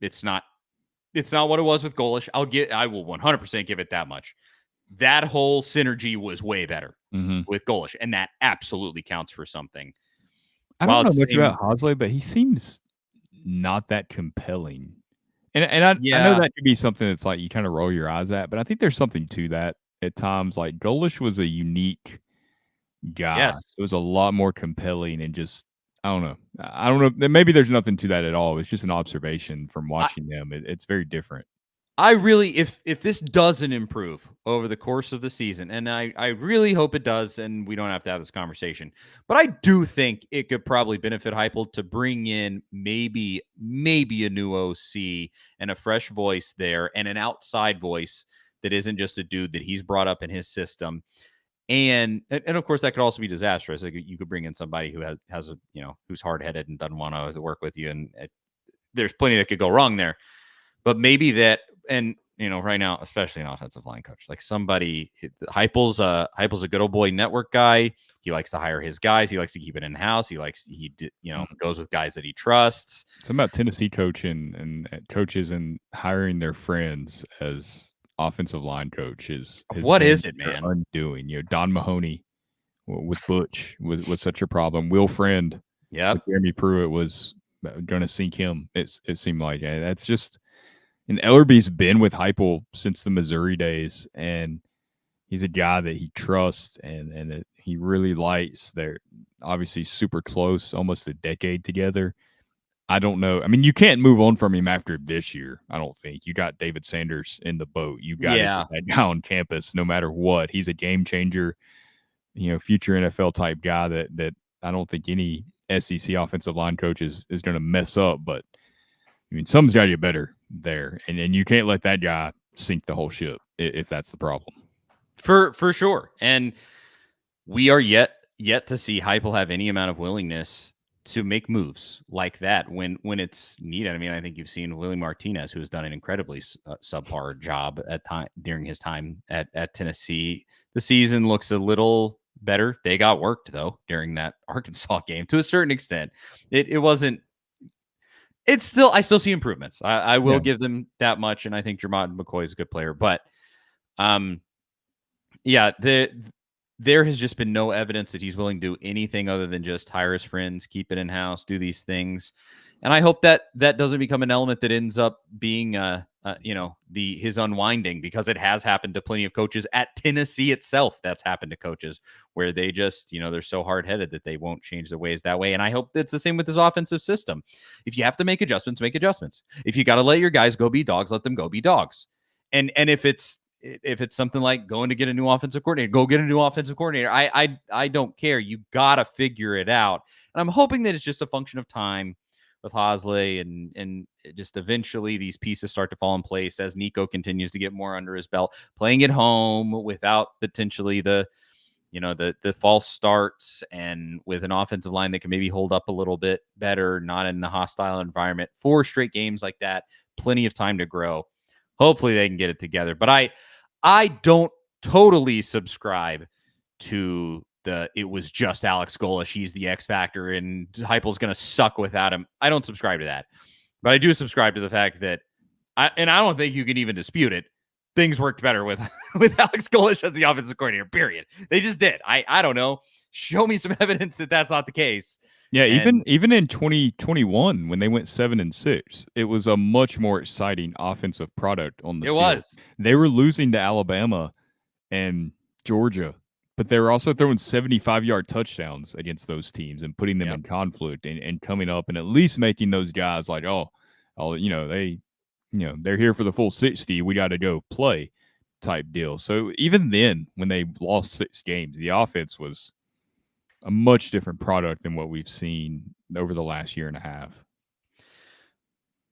it's not what it was with Golish. I will 100% give it that much. That whole synergy was way better with Golish, and that absolutely counts for something. I don't know much about Hasley, but he seems not that compelling. And I know that could be something that's like you kind of roll your eyes at, but I think there's something to that at times. Like Golish was a unique guy. Yes. It was a lot more compelling and just I don't know. Maybe there's nothing to that at all. It's just an observation from watching them. It's very different. I really, if this doesn't improve over the course of the season, and I really hope it does, and we don't have to have this conversation, but I do think it could probably benefit Heupel to bring in maybe a new OC and a fresh voice there, and an outside voice that isn't just a dude that he's brought up in his system. And of course, that could also be disastrous. Like you could bring in somebody who has a who's hard headed and doesn't want to work with you, and there's plenty that could go wrong there. But maybe that, and right now, especially an offensive line coach, like somebody, Heupel's a good old boy network guy. He likes to hire his guys. He likes to keep it in house. He goes with guys that he trusts. Something about Tennessee coaching and coaches and hiring their friends as offensive line coach is what is it, man? Undoing. Don Mahoney with Butch was such a problem. Will Friend, Jeremy Pruitt was going to sink him. It seemed like that's just. And Ellerbe's been with Heupel since the Missouri days, and he's a guy that he trusts and that he really likes. They're obviously super close, almost a decade together. I don't know. I mean, you can't move on from him after this year, I don't think. You got David Sanders in the boat. You got that guy on campus no matter what. He's a game changer, future NFL type guy that I don't think any SEC offensive line coach is going to mess up, but I mean, something's got to get better there, and you can't let that guy sink the whole ship if that's the problem. For sure, and we are yet to see Heupel have any amount of willingness to make moves like that when it's needed. I mean, I think you've seen Willie Martinez, who has done an incredibly subpar job during his time at Tennessee. The season looks a little better. They got worked though during that Arkansas game to a certain extent. It wasn't. It's still, I still see improvements. I will give them that much, and I think Jermont McCoy is a good player. But, there has just been no evidence that he's willing to do anything other than just hire his friends, keep it in house, do these things. And I hope that doesn't become an element that ends up being, his unwinding, because it has happened to plenty of coaches at Tennessee itself. That's happened to coaches where they just, they're so hard headed that they won't change their ways that way. And I hope it's the same with this offensive system. If you have to make adjustments, make adjustments. If you got to let your guys go be dogs, let them go be dogs. And if it's something like going to get a new offensive coordinator, go get a new offensive coordinator. I don't care. You got to figure it out. And I'm hoping that it's just a function of time with Hasley, and just eventually these pieces start to fall in place as Nico continues to get more under his belt, playing at home without potentially the false starts, and with an offensive line that can maybe hold up a little bit better, not in the hostile environment. 4 straight games like that, plenty of time to grow. Hopefully they can get it together. But I don't totally subscribe to it was just Alex Golesh, he's the X factor, and Heupel's going to suck without him. I don't subscribe to that, but I do subscribe to the fact that, I don't think you can even dispute it, things worked better with Alex Golesh as the offensive coordinator. Period. They just did. I don't know. Show me some evidence that that's not the case. Yeah, even in 2021 when they went 7-6, it was a much more exciting offensive product on the field. It was. They were losing to Alabama and Georgia, but they were also throwing 75-yard touchdowns against those teams and putting them in conflict and coming up and at least making those guys like, they're here for the full 60. We got to go play type deal. So even then, when they lost 6 games, the offense was a much different product than what we've seen over the last year and a half.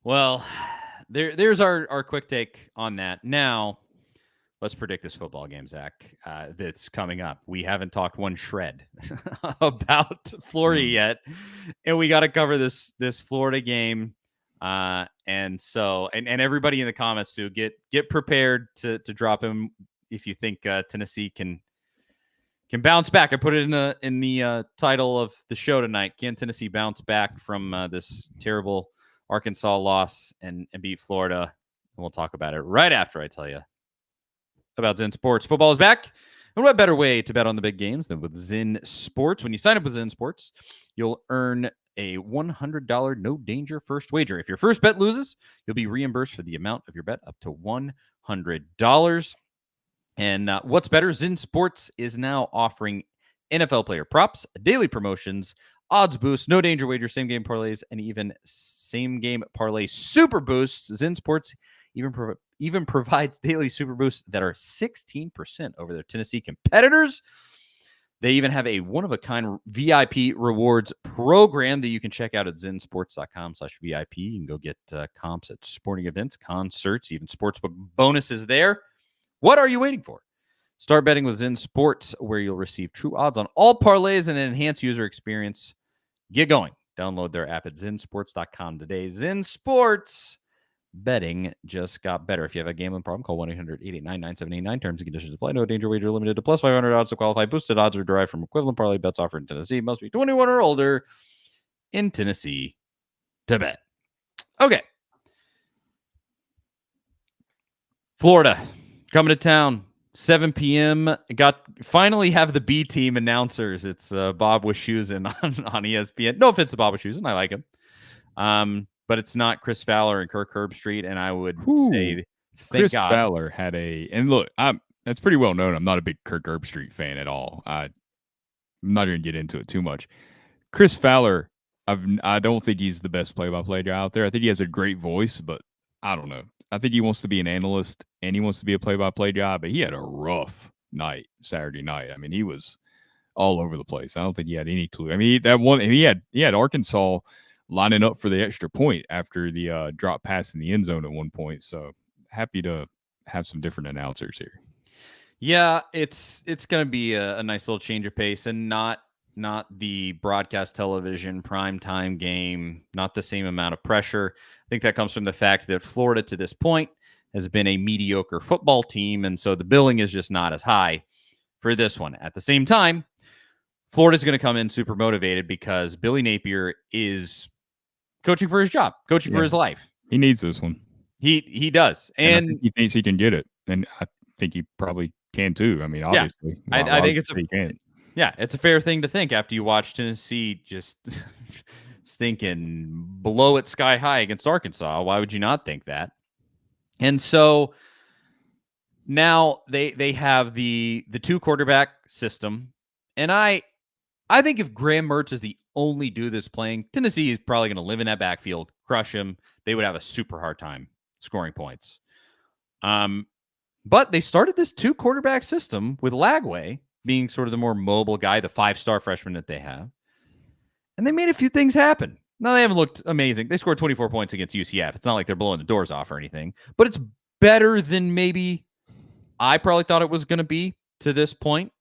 Well, there's our quick take on that. Now, let's predict this football game, Zach, that's coming up. We haven't talked one shred about Florida yet, and we got to cover this Florida game. And everybody in the comments too, get prepared to drop him if you think Tennessee can bounce back. I put it in the title of the show tonight. Can Tennessee bounce back from this terrible Arkansas loss and beat Florida? And we'll talk about it right after I tell you about Zen Sports. Football is back. And what better way to bet on the big games than with Zen Sports? When you sign up with Zen Sports, you'll earn a $100 no danger first wager. If your first bet loses, you'll be reimbursed for the amount of your bet up to $100. And what's better, Zen Sports is now offering NFL player props, daily promotions, odds boosts, no danger wager, same game parlays, and even same game parlay super boosts. Zen Sports even provides daily super boosts that are 16% over their Tennessee competitors. They even have a one-of-a-kind VIP rewards program that you can check out at zensports.com/VIP. You can go get comps at sporting events, concerts, even sportsbook bonuses there. What are you waiting for? Start betting with Zen Sports, where you'll receive true odds on all parlays and an enhanced user experience. Get going. Download their app at zensports.com today. Zen Sports. Betting just got better. If you have a gambling problem, call 1-800-889-9789. Terms and conditions apply. No danger wager limited to plus 500 odds to qualify. Boosted odds are derived from equivalent parlay bets offered in Tennessee. Must be 21 or older in Tennessee to bet. Okay. Florida coming to town, 7 p.m. Finally have the B team announcers. It's Bob Wischusen on ESPN. No offense to Bob Wischusen. I like him. But it's not Chris Fowler and Kirk Herbstreit, and I would say, thank Chris God. Fowler had and look, that's pretty well known. I'm not a big Kirk Herbstreit fan at all. I'm not going to get into it too much. Chris Fowler, I don't think he's the best play-by-play guy out there. I think he has a great voice, but I don't know. I think he wants to be an analyst and he wants to be a play-by-play guy, but he had a rough night Saturday night. I mean, he was all over the place. I don't think he had any clue. I mean, he had Arkansas lining up for the extra point after the drop pass in the end zone at one point. So happy to have some different announcers here. Yeah, it's going to be a nice little change of pace, and not the broadcast television primetime game, not the same amount of pressure. I think that comes from the fact that Florida to this point has been a mediocre football team, and so the billing is just not as high for this one. At the same time, Florida's going to come in super motivated because Billy Napier is coaching for his job, coaching for his life. He needs this one. He does. And I think he thinks he can get it. And I think he probably can too. I mean, obviously. Yeah, I think it's a fair thing to think after you watch Tennessee just stinking blow it sky high against Arkansas. Why would you not think that? And so now they have the 2 quarterback system. And I think if Graham Mertz is the only dude that's playing, Tennessee is probably going to live in that backfield, crush him. They would have a super hard time scoring points. But they started this 2 quarterback system with Lagway being sort of the more mobile guy, the 5-star freshman that they have. And they made a few things happen. Now, they haven't looked amazing. They scored 24 points against UCF. It's not like they're blowing the doors off or anything, but it's better than maybe I probably thought it was going to be to this point.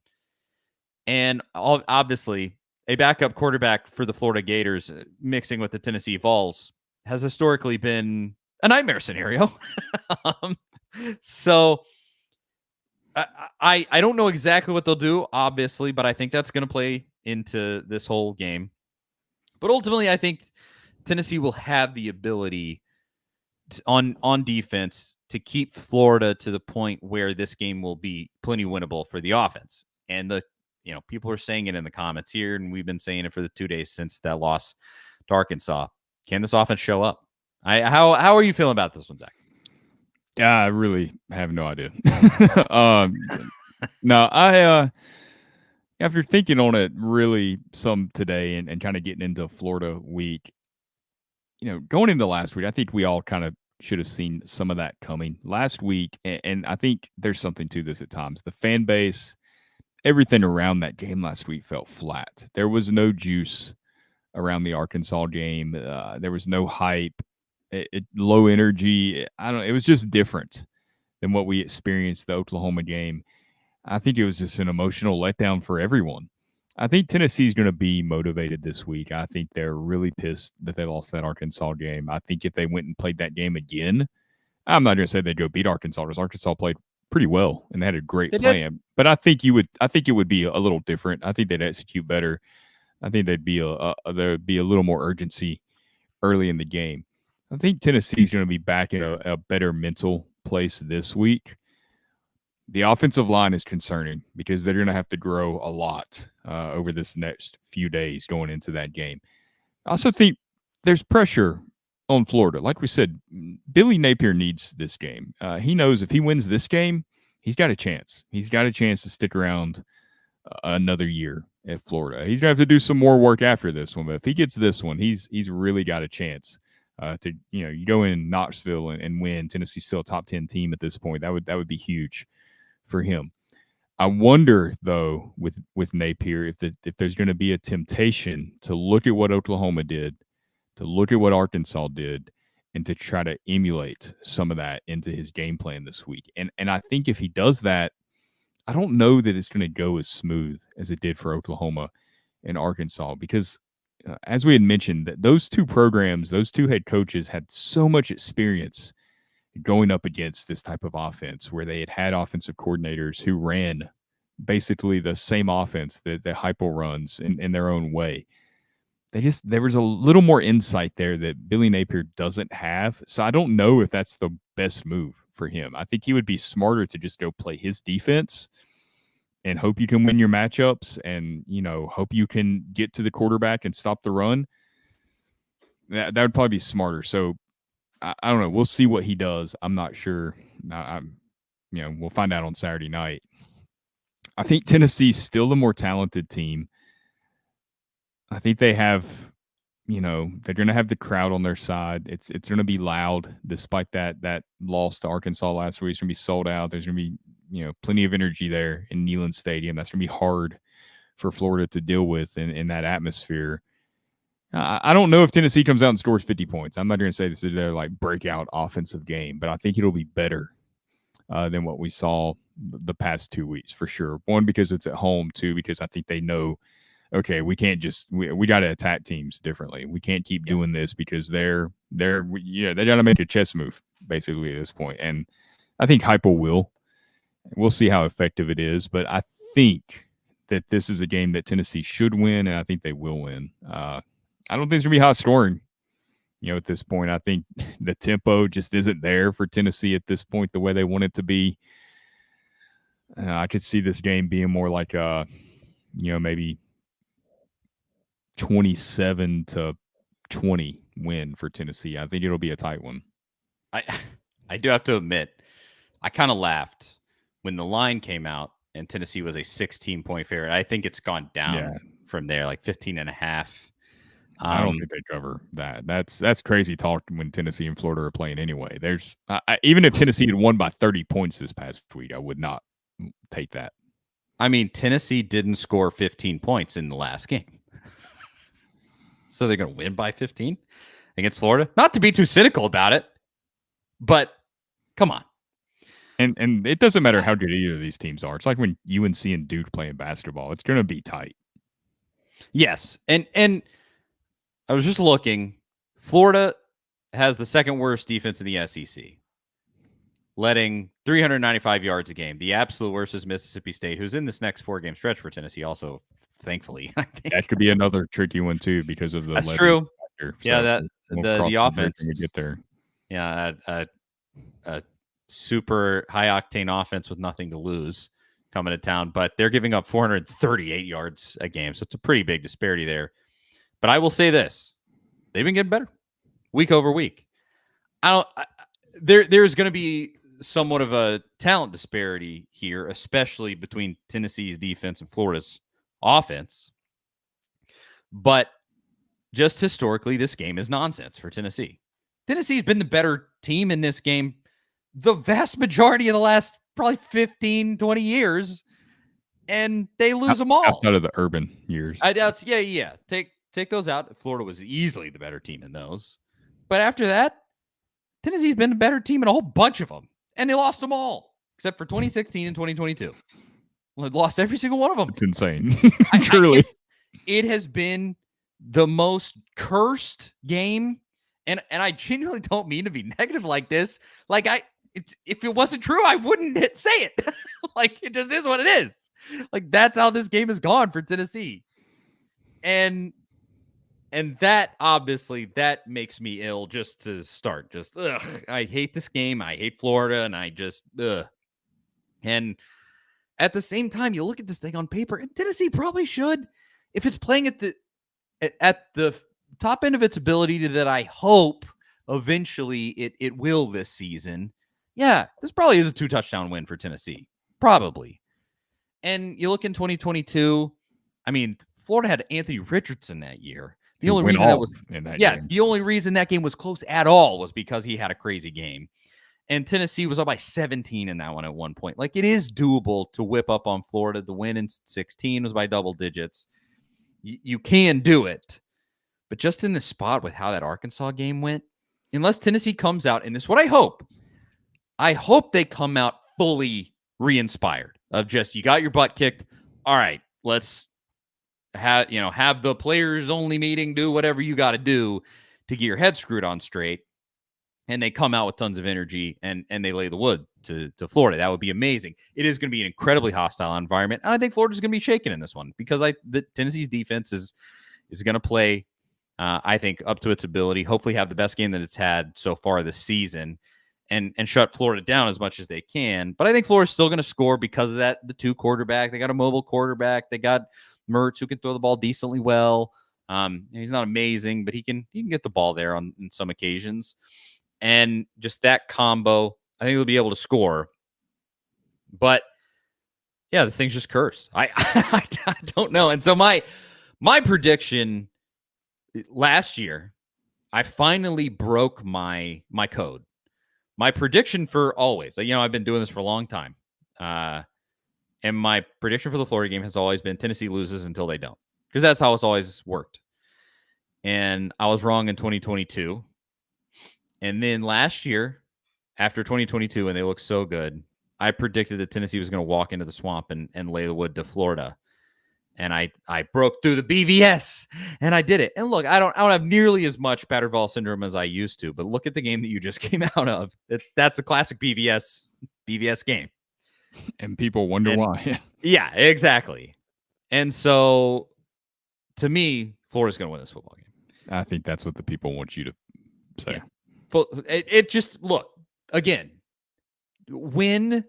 And obviously, a backup quarterback for the Florida Gators mixing with the Tennessee Vols has historically been a nightmare scenario. So I don't know exactly what they'll do, obviously, but I think that's going to play into this whole game. But ultimately, I think Tennessee will have the ability on defense to keep Florida to the point where this game will be plenty winnable for the offense. And people are saying it in the comments here, and we've been saying it for the 2 days since that loss to Arkansas. Can this offense show up? How are you feeling about this one, Zach? Yeah, I really have no idea. No, after thinking on it really some today and kind of getting into Florida week, going into last week, I think we all kind of should have seen some of that coming last week. And I think there's something to this at times. The fan base, everything around that game last week felt flat. There was no juice around the Arkansas game. There was no hype, low energy. It was just different than what we experienced the Oklahoma game. I think it was just an emotional letdown for everyone. I think Tennessee's going to be motivated this week. I think they're really pissed that they lost that Arkansas game. I think if they went and played that game again, I'm not going to say they'd go beat Arkansas because Arkansas played pretty well and they had a great plan. But I think it would be a little different. I think they'd execute better. I think there'd be a little more urgency early in the game. I think Tennessee's going to be back in a better mental place this week. The offensive line is concerning because they're going to have to grow a lot over this next few days going into that game. I also think there's pressure on Florida. Like we said, Billy Napier needs this game. He knows if he wins this game, he's got a chance. He's got a chance to stick around another year at Florida. He's going to have to do some more work after this one, but if he gets this one, he's really got a chance to, you go in Knoxville and win. Tennessee's still a top 10 team at this point. That would be huge for him. I wonder though with Napier if there's going to be a temptation to look at what Oklahoma did, to look at what Arkansas did, and to try to emulate some of that into his game plan this week. And I think if he does that, I don't know that it's going to go as smooth as it did for Oklahoma and Arkansas because as we had mentioned, that those two programs, those two head coaches had so much experience going up against this type of offense where they had offensive coordinators who ran basically the same offense that Heupel runs in their own way. There was a little more insight there that Billy Napier doesn't have. So I don't know if that's the best move for him. I think he would be smarter to just go play his defense and hope you can win your matchups and, hope you can get to the quarterback and stop the run. That would probably be smarter. So I don't know. We'll see what he does. I'm not sure. We'll find out on Saturday night. I think Tennessee's still the more talented team. I think they have, they're going to have the crowd on their side. It's going to be loud despite that loss to Arkansas last week. It's going to be sold out. There's going to be, plenty of energy there in Neyland Stadium. That's going to be hard for Florida to deal with in that atmosphere. I don't know if Tennessee comes out and scores 50 points. I'm not going to say this is their breakout offensive game, but I think it'll be better than what we saw the past 2 weeks for sure. One, because it's at home. Two, because I think they know, okay, we can't we got to attack teams differently. We can't keep doing this because they got to make a chess move basically at this point. And I think Heupel will. We'll see how effective it is, but I think that this is a game that Tennessee should win, and I think they will win. I don't think it's going to be high scoring, at this point. I think the tempo just isn't there for Tennessee at this point the way they want it to be. I could see this game being more like maybe 27-20 win for Tennessee. I think it'll be a tight one. I do have to admit, I kind of laughed when the line came out and Tennessee was a 16-point favorite. I think it's gone down from there, like 15.5. I don't think they cover that. That's crazy talk when Tennessee and Florida are playing anyway. There's even if Tennessee had won by 30 points this past week, I would not take that. I mean, Tennessee didn't score 15 points in the last game. So they're going to win by 15 against Florida? Not to be too cynical about it, but come on. And it doesn't matter how good either of these teams are. It's like when UNC and Duke playing basketball. It's going to be tight. Yes. And I was just looking. Florida has the second worst defense in the SEC. letting 395 yards a game. The absolute worst is Mississippi State, who's in this next 4-game stretch for Tennessee also, thankfully. I think. That could be another tricky one, too, because of the That's true. factor. Yeah, So the offense. when we get there. Yeah, a super high-octane offense with nothing to lose coming to town. But they're giving up 438 yards a game, so it's a pretty big disparity there. But I will say this. They've been getting better week over week. There's going to be somewhat of a talent disparity here, especially between Tennessee's defense and Florida's offense. But just historically, this game is nonsense for Tennessee. Tennessee's been the better team in this game the vast majority of the last probably 15, 20 years, and they lose them all. Outside of the urban years. Yeah. Take those out. Florida was easily the better team in those. But after that, Tennessee's been the better team in a whole bunch of them. And they lost them all, except for 2016 and 2022. Well, they lost every single one of them. It's insane. Truly. It has been the most cursed game. And I genuinely don't mean to be negative like this. Like, if it wasn't true, I wouldn't say it. Like, it just is what it is. Like, that's how this game has gone for Tennessee. And that, obviously, that makes me ill just to start. Just, I hate this game. I hate Florida, and I just, And at the same time, you look at this thing on paper, and Tennessee probably should, if it's playing at the top end of its ability that I hope eventually it will this season. Yeah, this probably is a 2-touchdown win for Tennessee. Probably. And you look in 2022, I mean, Florida had Anthony Richardson that year. The only reason the only reason that game was close at all was because he had a crazy game. And Tennessee was up by 17 in that one at one point. Like, it is doable to whip up on Florida. The win in 16 was by double digits. You can do it. But just in this spot with how that Arkansas game went, unless Tennessee comes out, and this is what I hope they come out fully re-inspired of just, you got your butt kicked. All right, let's have the players only meeting, do whatever you got to do to get your head screwed on straight. And they come out with tons of energy and they lay the wood to Florida. That would be amazing. It is going to be an incredibly hostile environment. And I think Florida's going to be shaken in this one because the Tennessee's defense is going to play, I think, up to its ability, hopefully have the best game that it's had so far this season and shut Florida down as much as they can. But I think Florida's still going to score because of that. The 2 quarterback, they got a mobile quarterback. They got Mertz, who can throw the ball decently well. He's not amazing, but he can get the ball there on some occasions. And just that combo, I think they'll be able to score. But yeah, this thing's just cursed. I don't know. And so my prediction last year, I finally broke my code. My prediction for always, I've been doing this for a long time. And my prediction for the Florida game has always been Tennessee loses until they don't, because that's how it's always worked. And I was wrong in 2022. And then last year, after 2022, when they looked so good, I predicted that Tennessee was going to walk into the swamp and lay the wood to Florida. And I broke through the BVS, and I did it. And look, I don't have nearly as much Paterval syndrome as I used to, but look at the game that you just came out of. That's a classic BVS game. And people wonder why. Yeah, exactly. And so, to me, Florida's going to win this football game. I think that's what the people want you to say. Yeah. It just, look, again, win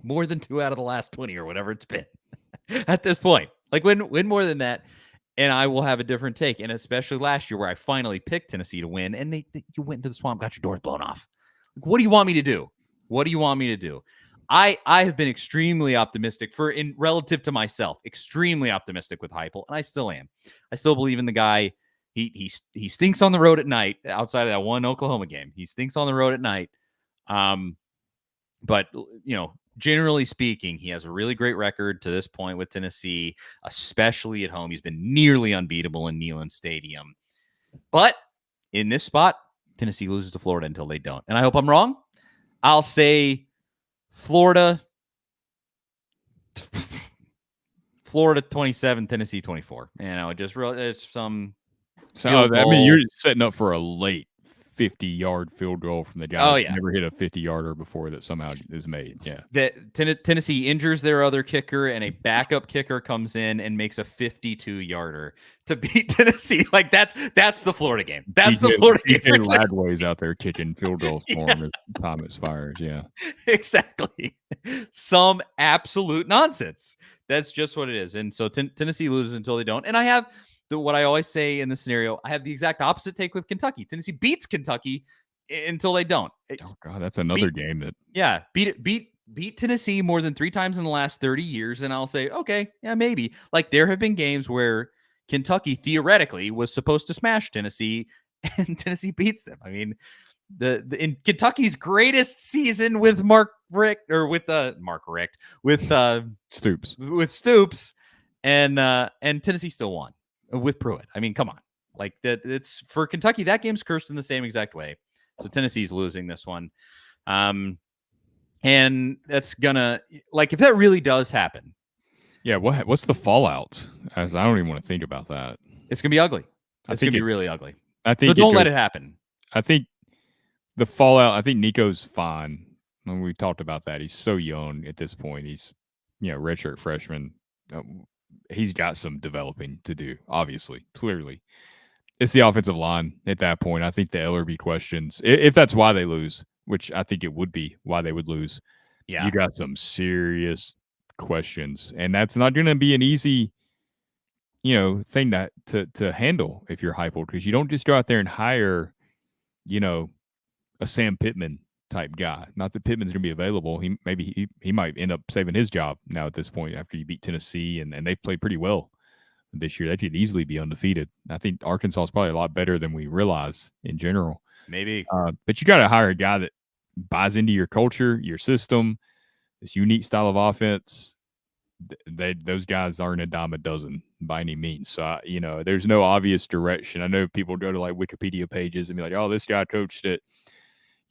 more than 2 out of the last 20 or whatever it's been at this point. Like, win more than that, and I will have a different take. And especially last year where I finally picked Tennessee to win, and you went into the swamp, got your doors blown off. Like, what do you want me to do? What do you want me to do? I have been extremely optimistic in relative to myself, extremely optimistic with Heupel, and I still am. I still believe in the guy. He stinks on the road at night outside of that one Oklahoma game. He stinks on the road at night. But, generally speaking, he has a really great record to this point with Tennessee, especially at home. He's been nearly unbeatable in Neyland Stadium. But in this spot, Tennessee loses to Florida until they don't. And I hope I'm wrong. I'll say Florida 27, Tennessee 24. It's some. So, you're setting up for a late 50-yard field goal from the guy Oh, that's yeah. never hit a 50-yarder before that somehow is made. Yeah. That Tennessee injures their other kicker, and a backup kicker comes in and makes a 52-yarder to beat Tennessee. Like that's the Florida game. That's the Florida game. DJ Ladway's out there kicking field goals for him as time expires. Yeah. Exactly. Some absolute nonsense. That's just what it is. And so Tennessee loses until they don't. And I have what I always say in this scenario. I have the exact opposite take with Kentucky. Tennessee beats Kentucky until they don't. Oh God, that's another game that. Yeah, beat Tennessee more than 3 times in the last 30 years, and I'll say, okay, yeah, maybe. Like there have been games where Kentucky theoretically was supposed to smash Tennessee, and Tennessee beats them. I mean, in Kentucky's greatest season with Stoops, and Tennessee still won with Pruitt. I mean, come on, like that. It's for Kentucky. That game's cursed in the same exact way. So Tennessee's losing this one. And that's gonna, like, if that really does happen. Yeah, what's the fallout? As I don't even want to think about that. It's gonna be ugly. It's gonna be really ugly. I think so. Don't let it happen. I think the fallout. I think Nico's fine. And we talked about that. He's so young at this point. He's redshirt freshman. He's got some developing to do. Obviously, clearly, it's the offensive line at that point. I think the LRB questions, if that's why they lose, which I think it would be why they would lose. Yeah, you got some serious questions, and that's not going to be an easy, thing to handle if you're Heupel, because you don't just go out there and hire, a Sam Pittman type guy. Not that Pittman's going to be available. He might end up saving his job now at this point after you beat Tennessee, and they've played pretty well this year. They could easily be undefeated. I think Arkansas is probably a lot better than we realize in general. Maybe. But you got to hire a guy that buys into your culture, your system, this unique style of offense. Those guys aren't a dime a dozen by any means. So, there's no obvious direction. I know people go to like Wikipedia pages and be like, oh, this guy coached at,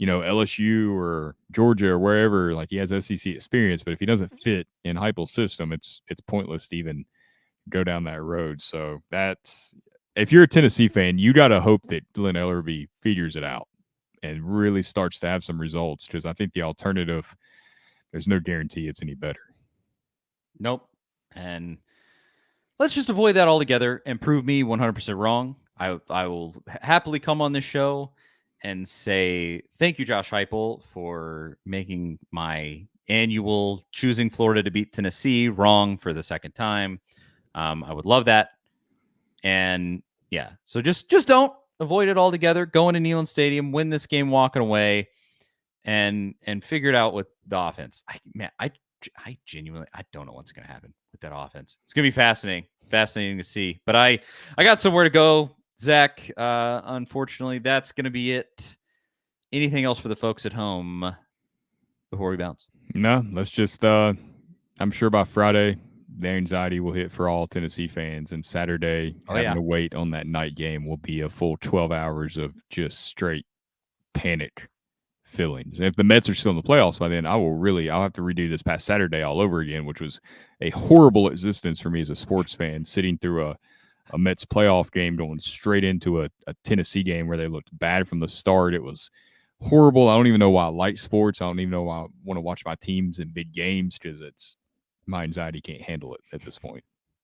LSU or Georgia or wherever, like he has SEC experience. But if he doesn't fit in Heupel's system, it's pointless to even go down that road. So that's, if you're a Tennessee fan, you got to hope that Glenn Ellerbe figures it out and really starts to have some results, because I think the alternative, there's no guarantee it's any better. Nope. And let's just avoid that altogether and prove me 100% wrong. I will happily come on this show and say thank you, Josh Heupel, for making my annual choosing Florida to beat Tennessee wrong for the second time. I would love that. And yeah, so just don't avoid it altogether. Go into Neyland Stadium, win this game walking away, and figure it out with the offense. I genuinely, I don't know what's going to happen with that offense. It's going to be fascinating to see. But I got somewhere to go, Zach. Unfortunately, that's going to be it. Anything else for the folks at home before we bounce? No, let's just, I'm sure by Friday, the anxiety will hit for all Tennessee fans, and Saturday having to wait on that night game will be a full 12 hours of just straight panic feelings. If the Mets are still in the playoffs by then, I'll have to redo this past Saturday all over again, which was a horrible existence for me as a sports fan, sitting through a Mets playoff game going straight into a Tennessee game where they looked bad from the start. It was horrible. I don't even know why I like sports. I don't even know why I want to watch my teams in big games, because my anxiety can't handle it at this point.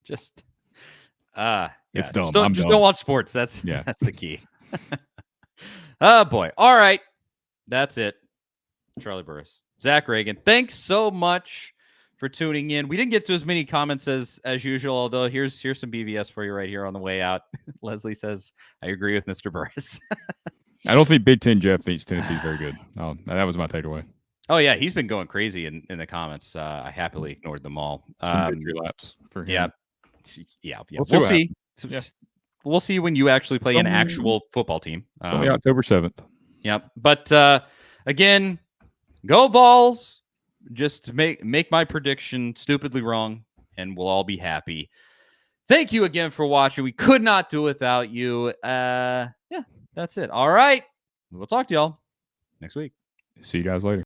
It's dumb. Just don't watch sports. That's the key. Oh boy. All right. That's it. Charlie Burris, Zach Reagan. Thanks so much for tuning in. We didn't get to as many comments as usual, although here's some BVS for you right here on the way out. Leslie says, I agree with Mr. Burris. I don't think Big Ten Jeff thinks Tennessee's very good. Oh, that was my takeaway. Oh, yeah. He's been going crazy in the comments. I happily ignored them all. Some victory laps for him. Yeah. We'll see. We'll see when you actually play an actual football team. October 7th. Yep. But again, go Vols. Just make my prediction stupidly wrong, and we'll all be happy. Thank you again for watching. We could not do without you. Yeah, that's it. All right. We'll talk to y'all next week. See you guys later.